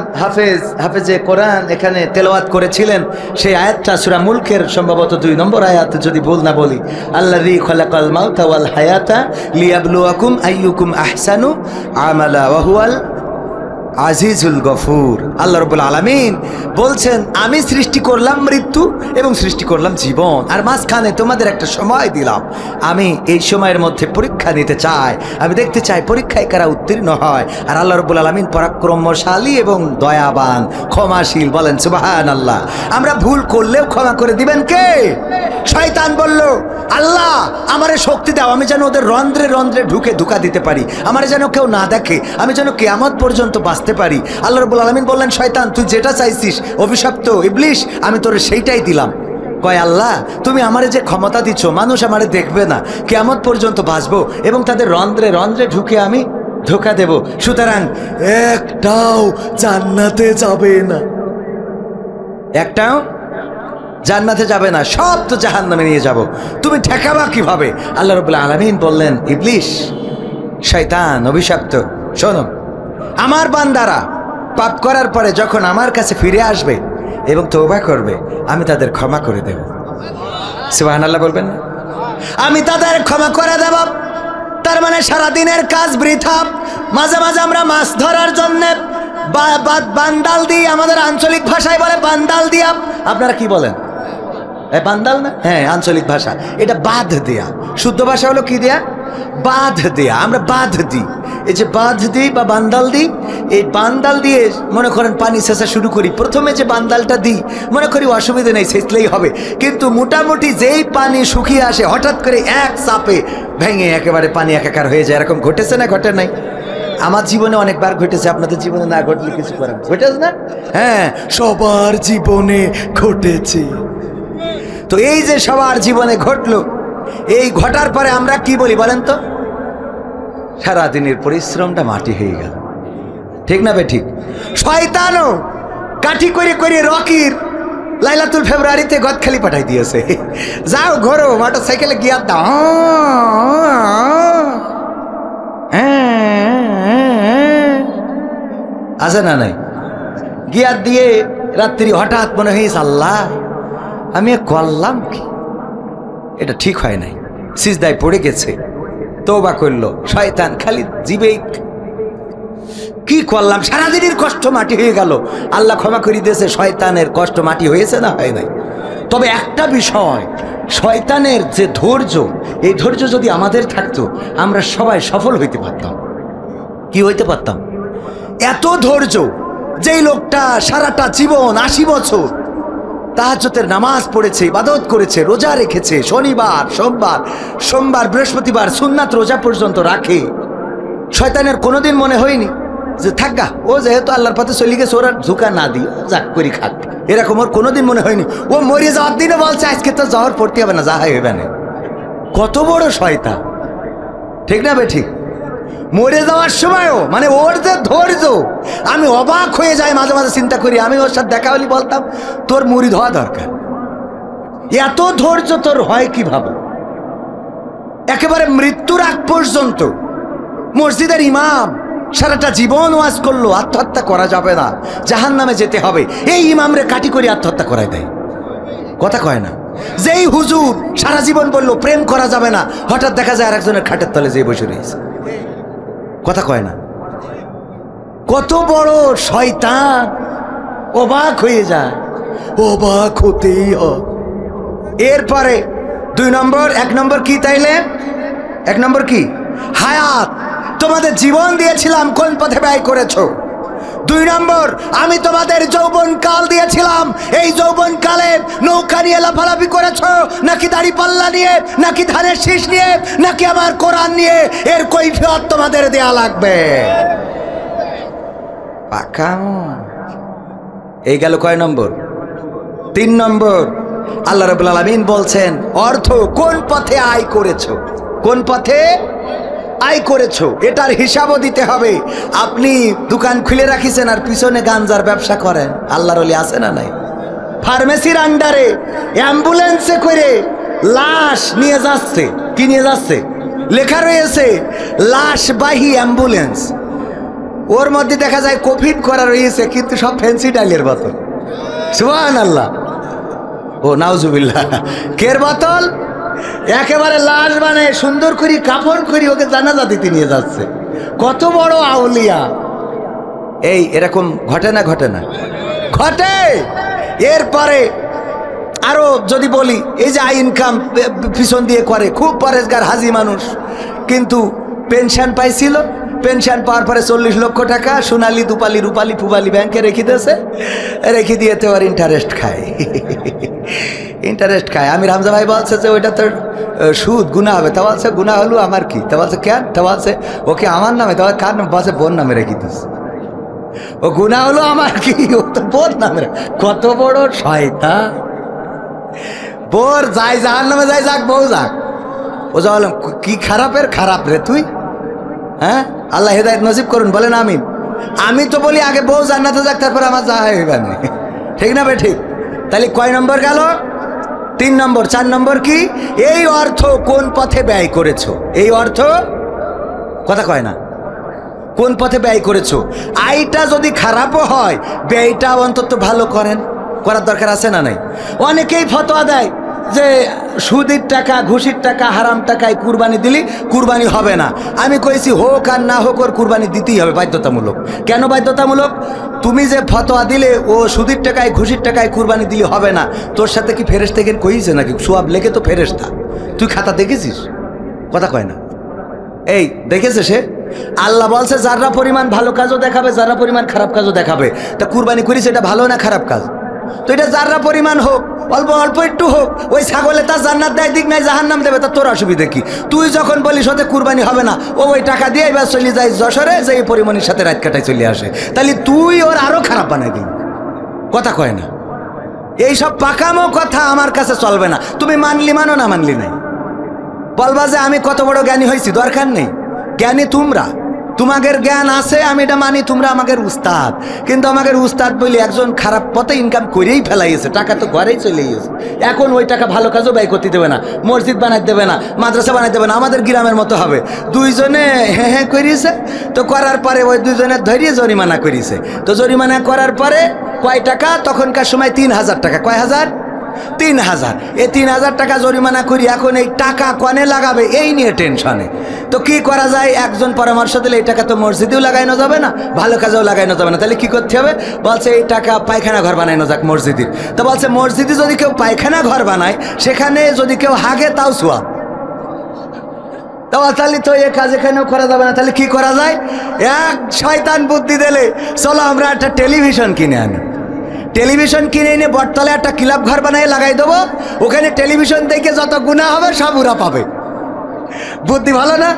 হাফেজে কোরআন এখানে তেলাওয়াত করেছিলেন, সেই আয়াতটা সূরা মুলকের সম্ভবত 2 নম্বর আয়াত যদি ভুল না বলি, আল্লাযী খালাকাল মাউতা ওয়াল হায়াতা লিয়াবলুয়াকুম আইয়ুকুম আহসানু আমালা ওয়া হুয়াল আজিজুল গফুর। আল্লাহ রাব্বুল আলামিন বলছেন আমি সৃষ্টি করলাম মৃত্যু এবং সৃষ্টি করলাম জীবন, আর মাঝখানে তোমাদের একটা সময় দিলাম। আমি এই সময়ের মধ্যে পরীক্ষা নিতে চাই, আমি দেখতে চাই পরীক্ষায় কারা উত্তীর্ণ হয়। আর আল্লাহ রাব্বুল আলামিন পরাক্রমশালী এবং দয়াবান, ক্ষমাশীল। বলেন সুবহানাল্লাহ। আমরা ভুল করলেও ক্ষমা করে দিবেন কে? শয়তান বলল আল্লাহ আমারে শক্তি দাও, আমি যেন ওদের রন্ধ্রে রন্ধ্রে ঢুকে ধোঁকা দিতে পারি, আমার যেন কেউ না দেখে, আমি যেন কিয়ামত পর্যন্ত বাঁচতে পারি। আল্লাহ রাব্বুল আলামিন বললেন শয়তান তুই যেটা চাইছিস অভিশপ্ত ইবলিশ আমি তোরে সেইটাই দিলাম। কয় আল্লাহ তুমি আমারে যে ক্ষমতা দিচ্ছ, মানুষ আমারে দেখবে না, কিয়ামত পর্যন্ত বাঁচবো এবং তাদের রন্ধ্রে রন্ধ্রে ঢুকে আমি ধোঁকা দেব। সুতরাং একটাও জান্নাতে যাবে না, একটাও জান্নাতে যাবে না, সব তো জাহান্নামে নিয়ে যাব। তুমি ঠেকাবা কিভাবে? আল্লাহ রাব্বুল আলামিন বললেন ইবলিশ শয়তান অভিশপ্ত শোনো, আমার বান্দারা পাপ করার পরে যখন আমার কাছে ফিরে আসবে এবং তওবা করবে, আমি তাদের ক্ষমা করে দেব। সুবহানাল্লাহ বলবেন না? আমি তাদের ক্ষমা করে দেব। তার মানে সারাদিনের কাজ বৃথা। মাঝে মাঝে আমরা মাছ ধরার জন্য বান্দাল দিই, আমাদের আঞ্চলিক ভাষায় বলে বান্দাল দিয়া। আপনারা কি বলেন? বান্দাল না? হ্যাঁ, আঞ্চলিক ভাষা। এটা বাঁধ দেয়া। শুদ্ধ ভাষা হলো কি দেয়া? বাঁধ দেয়া। আমরা বাঁধ দিই। এই যে বাঁধ দিই বা বান্দাল দিই, এই বান্দাল দিয়ে মনে করেন পানি সেচা শুরু করি। প্রথমে যে বান্দালটা দিই মনে করি অসুবিধা নেই, সেচলেই হবে, কিন্তু মোটামুটি যেই পানি শুকিয়ে আসে হঠাৎ করে এক চাপে ভেঙে একেবারে পানি একাকার হয়ে যায়। এরকম ঘটেছে না ঘটে নাই? আমার জীবনে অনেকবার ঘটেছে, আপনাদের জীবনে না ঘটলে কিছু করার ঘটেছে না? হ্যাঁ, সবার জীবনে ঘটেছে। তো এই যে সবার জীবনে ঘটলো, এই ঘটার পরে আমরা কি বলি বলেন তো? সারাদিনের পরিশ্রমটা মাটি হয়ে গেল। ঠিক না বে ঠিক? শয়তানও কাঠি করে করে রকির লাইলাতুল ফেব্রুয়ারিতে গদখালি পাঠাই দিয়েছে, যাও ঘোরো মোটর সাইকেলে গিয়ার দাও। আছে না নাই? গিয়ার দিয়ে রাত্রি হঠাৎ মনে হয়েছে আল্লাহ আমি করলাম কি, এটা ঠিক হয় নাই, সিজদায় পড়ে গেছে, তওবা করলো। শয়তান খালি জিবে কি করলাম, সারাদিনের কষ্ট মাটি হয়ে গেল। আল্লাহ ক্ষমা করে দিয়েছে, শয়তানের কষ্ট মাটি হয়েছে না হয় নাই? তবে একটা বিষয়, শয়তানের যে ধৈর্য, এই ধৈর্য যদি আমাদের থাকতো আমরা সবাই সফল হইতে পারতাম। কি হইতে পারতাম? এত ধৈর্য, যেই লোকটা সারাটা জীবন 80 বছর তাহাজ্জুদের নামাজ পড়েছে, ইবাদত করেছে, রোজা রেখেছে, শনিবার সোমবার বৃহস্পতিবার সুন্নাত রোজা পর্যন্ত রাখে, শয়তানের কোনোদিন মনে হয়নি যে থাকগা, ও যেহেতু আল্লাহর পথে চলে গেছে ওরা ঝুঁকা না দিই, যাক করি খাক, এরকম ওর কোনোদিন মনে হয়নি। ও মরে যাওয়ার দিনে বলছে আজকে তো জ্বর পড়তে হবে না, যাহাই হবে না। কত বড় শয়তান, ঠিক না বে ঠিক? মরে যাওয়ার সময়ও মানে ওর যে ধৈর্য, আমি অবাক হয়ে যাই মাঝে মাঝে চিন্তা করি। আমি ওর সাথে দেখা হলে বলতাম তোর মুরিদ হওয়া দরকার, এত ধৈর্য তোর হয় কিভাবে? একেবারে মৃত্যুর আগ পর্যন্ত মসজিদের ইমাম সারাটা জীবন ওয়াজ করলো আত্মহত্যা করা যাবে না, জাহান্নামে যেতে হবে, এই ইমামরে কাটি করে আত্মহত্যা করায় দেয়। কথা কয় না? যেই হুজুর সারা জীবন বললো প্রেম করা যাবে না, হঠাৎ দেখা যায় আরেকজনের খাটের তলে যেয়ে বসে রয়েছে। কথা কয় না? কত বড় শয়তান, অবাক হয়ে যায়, অবাক হতেই হয়। এরপরে 2 নম্বর, 1 নম্বর কি তাইলে? 1 নম্বর কি? হায়াত, তোমাদের জীবন দিয়েছিলাম, কোন পথে ব্যয় করেছো? 2 নম্বর, আমি তোমাদের যৌবন কাল দিয়েছিলাম, এই যৌবন কালে নৌকা নিয়ে লাফালাফি করেছো নাকি দাড়ি পাল্লা নিয়ে, নাকি ধানের শীষ নিয়ে, নাকি আমার কোরআন নিয়ে? এর কৈফিয়ত তোমাদের দেয়া লাগবে। পাকা। এই গেল কয় নম্বর? 3 নম্বর, আল্লাহ রাব্বুল আলামিন বলছেন অর্থ কোন পথে আয় করেছো, কোন পথে আয় করেছো এটার হিসাবও দিতে হবে। আপনি দোকান খুলে রাখিছেন আর পিছনে গাঞ্জার ব্যবসা করেন, আল্লাহর ওলি আছে না নাই? ফার্মেসির আন্ডারে অ্যাম্বুলেন্সে করে লাশ নিয়ে যাচ্ছে, কি নিয়ে যাচ্ছে? লেখা রয়েছে লাশবাহী অ্যাম্বুলেন্স, ওর মধ্যে দেখা যায় কোভিড করা রয়েছে, কিন্তু সব ফ্যান্সি ডাইলের বোতল। সুবহানাল্লাহ, ও নাউজুবিল্লাহ, কের বোতল? একেবারে লাশ মানে সুন্দর করে কাফন করি ওকে জানাজা দিতে নিয়ে যাচ্ছে। কত বড় আউলিয়া! এই এরকম ঘটে না? ঘটে না? ঘটে। এরপরে আরো যদি বলি, এই যে ইনকাম পিছন দিয়ে করে, খুব পরেশগার হাজি মানুষ, কিন্তু পেনশন পাইছিল, পেনশন পাওয়ার পরে 40 লক্ষ টাকা সোনালী দুপালি রূপালী পুবালি ব্যাংকে রেখে দিয়েছে, রেখে দিয়ে তো আর ইন্টারেস্ট খায়, ইন্টারেস্ট খায়। আমি রামজা ভাই বলছে যে ওইটা তোর সুদ গুণা হবে, তা বলছে গুণা হলো আমার কি? তা বলছে কেন? তা বলছে ওকে আমার নামে, তা কার নাম? বলছে বোন নামে রেখে দিয়েছে। ও গুণা হলো আমার কি? ও তো বোন নামে। কত বড় শয়তান! বোর যাই যার নামে যাই, যাক বউ যাক। ও যা বললাম কি খারাপের খারাপ রে তুই, হ্যাঁ? আল্লাহ হেদায়েত নসিব করুন, বলেন আমিন। আমি তো বলি আগে বউ জান্নাতে যাক, তারপর আমার যা হইবে না, ঠিক না বে ঠিক? তাহলে কয় নম্বর গেল? 3 নম্বর। 4 নম্বর কি? এই অর্থ কোন পথে ব্যয় করেছো? এই অর্থ কথা কয় না, কোন পথে ব্যয় করেছো। আয়টা যদি খারাপও হয় ব্যয়টা অন্তত ভালো করার দরকার আছে না নাই? অনেকেই ফতোয়া দেয় যে সুদের টাকা ঘুষির টাকা হারাম টাকায় কুরবানি দিলি কুরবানি হবে না। আমি কইছি হোক আর না হোক ওর কুরবানি দিতেই হবে, বাধ্যতামূলক। কেন বাধ্যতামূলক? তুমি যে ফতোয়া দিলে ও সুদের টাকায় ঘুষির টাকায় কুরবানি দিলে হবে না, তোর সাথে কি ফেরেশতা থেকে কইছে নাকি? সোয়াব লেগে তো ফেরেশতা। তুই খাতা দেখেছিস? কথা কয় না। এই দেখেছে সে? আল্লাহ বলছে যারা পরিমাণ ভালো কাজও দেখাবে, যারা পরিমাণ খারাপ কাজও দেখাবে। তা কুরবানি করিস, এটা ভালো না খারাপ কাজ? তো এটা যারা পরিমাণ হোক, অল্প অল্প একটু হোক, ওই ছাগলে তার জান্নাত দেয় দিক নাই জাহান্নাম দেবে, তা তোর অসুবিধা কি? তুই যখন বলিস ওতে কুরবানি হবে না, ও ওই টাকা দিয়ে এবার চলে যায় যশোরে, যে এই পরিমণির সাথে রাত কাটায় চলে আসে, তাহলে তুই ওর আরো খারাপ বানাই দিবি। কথা কয় না। এইসব পাকামো কথা আমার কাছে চলবে না। তুমি মানলি মানো, না মানলি নাই। বলবা যে আমি কত বড় জ্ঞানী হয়েছি, দরকার নেই। জ্ঞানী তোমরা, তোমাদের জ্ঞান আছে, আমি এটা মানি। তোমরা আমাদের উস্তাদ, কিন্তু আমাদের উস্তাদ বলি একজন খারাপ পথে ইনকাম করেই ফেলাইছে, টাকা তো ঘরেই চলে গেছে। এখন ওই টাকা ভালো কাজও ব্যয় করতে দেবে না, মসজিদ বানাই দেবে না, মাদ্রাসা বানাই দেবে না, আমাদের গ্রামের মতো হবে। দুইজনে হ্যাঁ হ্যাঁ করিয়েছে, তো করার পরে ওই দুইজনের ধরিয়ে জরিমানা করিয়েছে। তো জরিমানা করার পরে কয় টাকা? তখনকার সময় 3000 টাকা। কয় হাজার? 3000। এই 3000 টাকা জরিমানা করি, এখন এই টাকা কনে লাগাবে এই নিয়ে টেনশনে। তো কি করা যায়? একজন পরামর্শ দিলে এই টাকা তো মসজিদেও লাগাইনো যাবে না, ভালো কাজেও লাগাইনো যাবে না, তাহলে কি করতে হবে? বলছে এই টাকা পায়খানা ঘর বানাইনো যাক মসজিদের। তো বলছে মসজিদে যদি কেউ পায়খানা ঘর বানায়, সেখানে যদি কেউ হাগে তাও সোয়াব। তাহলে তো এ কাজ এখানেও করা যাবে না, তাহলে কি করা যায়? এক শয়তান বুদ্ধি দিলে, চলো আমরা একটা টেলিভিশন কিনে আনি। টেলিভিশন কিনে এনে বটতলে একটা ক্লাব ঘর বানায় লাগাই দেবো, ওখানে টেলিভিশন দেখে যত গুনাহ হবে সব ওরা পাবে। বুদ্ধি ভালো না?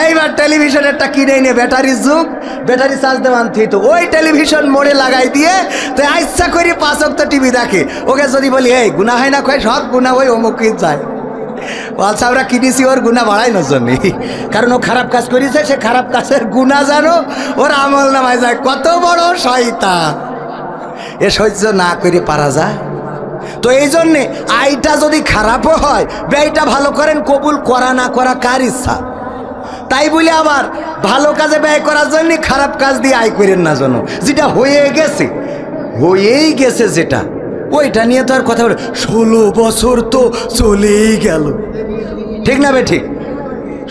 এইবার টেলিভিশন একটা কিনে এনে, ব্যাটারির যুগ, ব্যাটারি চার্জ দেওয়া আনতে, তো ওই টেলিভিশন মোড়ে লাগাই দিয়ে তো ইচ্ছা করি 5 ওয়াক্ত টিভি দেখে। ওকে যদি বলি এই গুনাহ হয় না, কয় সব গুনাহ ওই অমুকই যায়। বলছে আমরা কিনেছি ওর গুনাহ বাড়াইনোর জন্য, কারণ ও খারাপ কাজ করেছে, সে খারাপ কাজের গুনাহ জানো ওর আমল নামায় যায়। কত বড় শয়তান! এ সহ্য না করে পারা যায়? তো এই জন্যে আয়টা যদি খারাপও হয়, ব্যয়টা ভালো করেন। কবুল করা না করা কার ইচ্ছা। তাই বলে আবার ভালো কাজে ব্যয় করার জন্য খারাপ কাজ দিয়ে আয় করেন না। যেন যেটা হয়েই গেছে যেটা, ওইটা নিয়ে তো আর কথা বলে। 16 বছর তো চলেই গেল, ঠিক না বে ঠিক?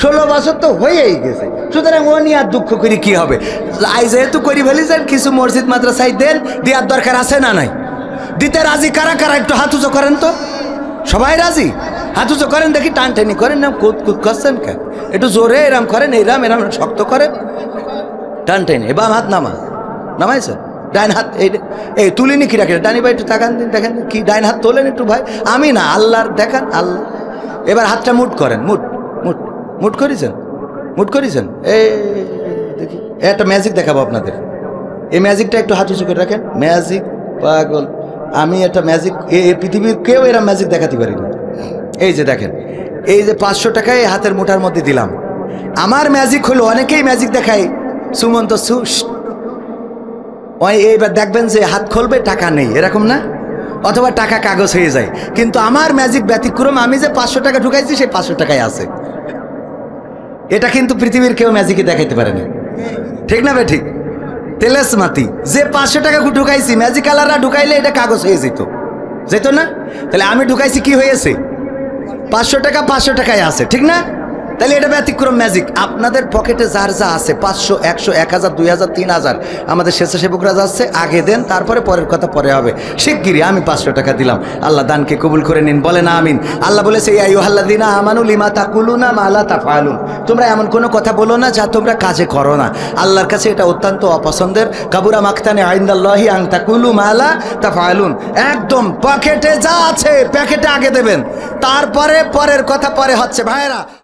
16 বছর তো হয়েই গেছে, সুতরাং ও নিয়ে আর দুঃখ করি কি হবে? আই যেহেতু করি ফেলেছেন, কিছু মসজিদ মাদ্রাসায় দেন, দেওয়ার দরকার আছে না নাই? দিতে রাজি কারা কারা? একটু হাত উঁচু করেন তো। সবাই রাজি? হাত উঁচু করেন দেখি। টানটানি করেন না, কুদ কুদ করছেন কেন? একটু জোরে এরাম করেন, এরাম শক্ত করেন, টানটানি। এবার হাত নামাইছেন। ডাইন হাত এই তুলিনি কি রাখেন? ডানি ভাই একটু তাকান দিন, দেখেন কি ডাইন হাত তোলেন একটু ভাই। আমি না, আল্লাহর দেখান, আল্লাহ। এবার হাতটা মুট করেন, মুট করেছেন। এই দেখি একটা ম্যাজিক দেখাবো আপনাদের। এই ম্যাজিকটা একটু হাত উঁচু করে রাখেন। ম্যাজিক পাগল, আমি একটা ম্যাজিক, এই পৃথিবীর কেউ এরা ম্যাজিক দেখাতে পারি না। এই যে দেখেন, এই যে 500 টাকায় হাতের মুঠার মধ্যে দিলাম। আমার ম্যাজিক হলো, অনেকেই ম্যাজিক দেখায় সুমন্ত সুস, এইবার দেখবেন যে হাত খুলবে টাকা নেই, এরকম না? অথবা টাকা কাগজ হয়ে যায়। কিন্তু আমার ম্যাজিক ব্যতিক্রম, আমি যে 500 টাকা ঢুকাইছি সেই 500 টাকায় আছে। এটা কিন্তু পৃথিবীর কেউ ম্যাজিকে দেখাইতে পারে না, ঠিক না বে ঠিক? তেলেস মাতি যে 500 টাকা ঢুকাইছি, ম্যাজিকালাররা ঢুকাইলে এটা কাগজ হয়ে যেত না? তাহলে আমি ঢুকাইছি, কি হয়েছে? 500 টাকা 500 টাকায় আছে, ঠিক না? তাহলে এটা ব্যতিক্রম ম্যাজিক। আপনাদের পকেটে যার যা আছে, 500, 100, 1000, 2000, 3000, আমাদের স্বেচ্ছাসেবকরা যাচ্ছে, আগে দেন, তারপরে পরের কথা পরে হবে। শিগগিরই আমি 500 টাকা দিলাম। আল্লাহ দানকে কবুল করে নিন, বলেন আমিন। আল্লাহ বলেছে ইয়া আইয়ুহাল্লাযীনা আমানু লিমা তাকুলুনা মা লা তাফআলুন, তোমরা এমন কোনো কথা বলো না যা তোমরা কাজে করো না। আল্লাহর কাছে এটা অত্যন্ত অপছন্দের। কাবুরা মাকতানে ইনদাল্লাহি আন তাকুলু মা লা তাফআলুন। একদম পকেটে যা আছে প্যাকেটে আগে দেবেন, তারপরে পরের কথা পরে হচ্ছে। ভাইরা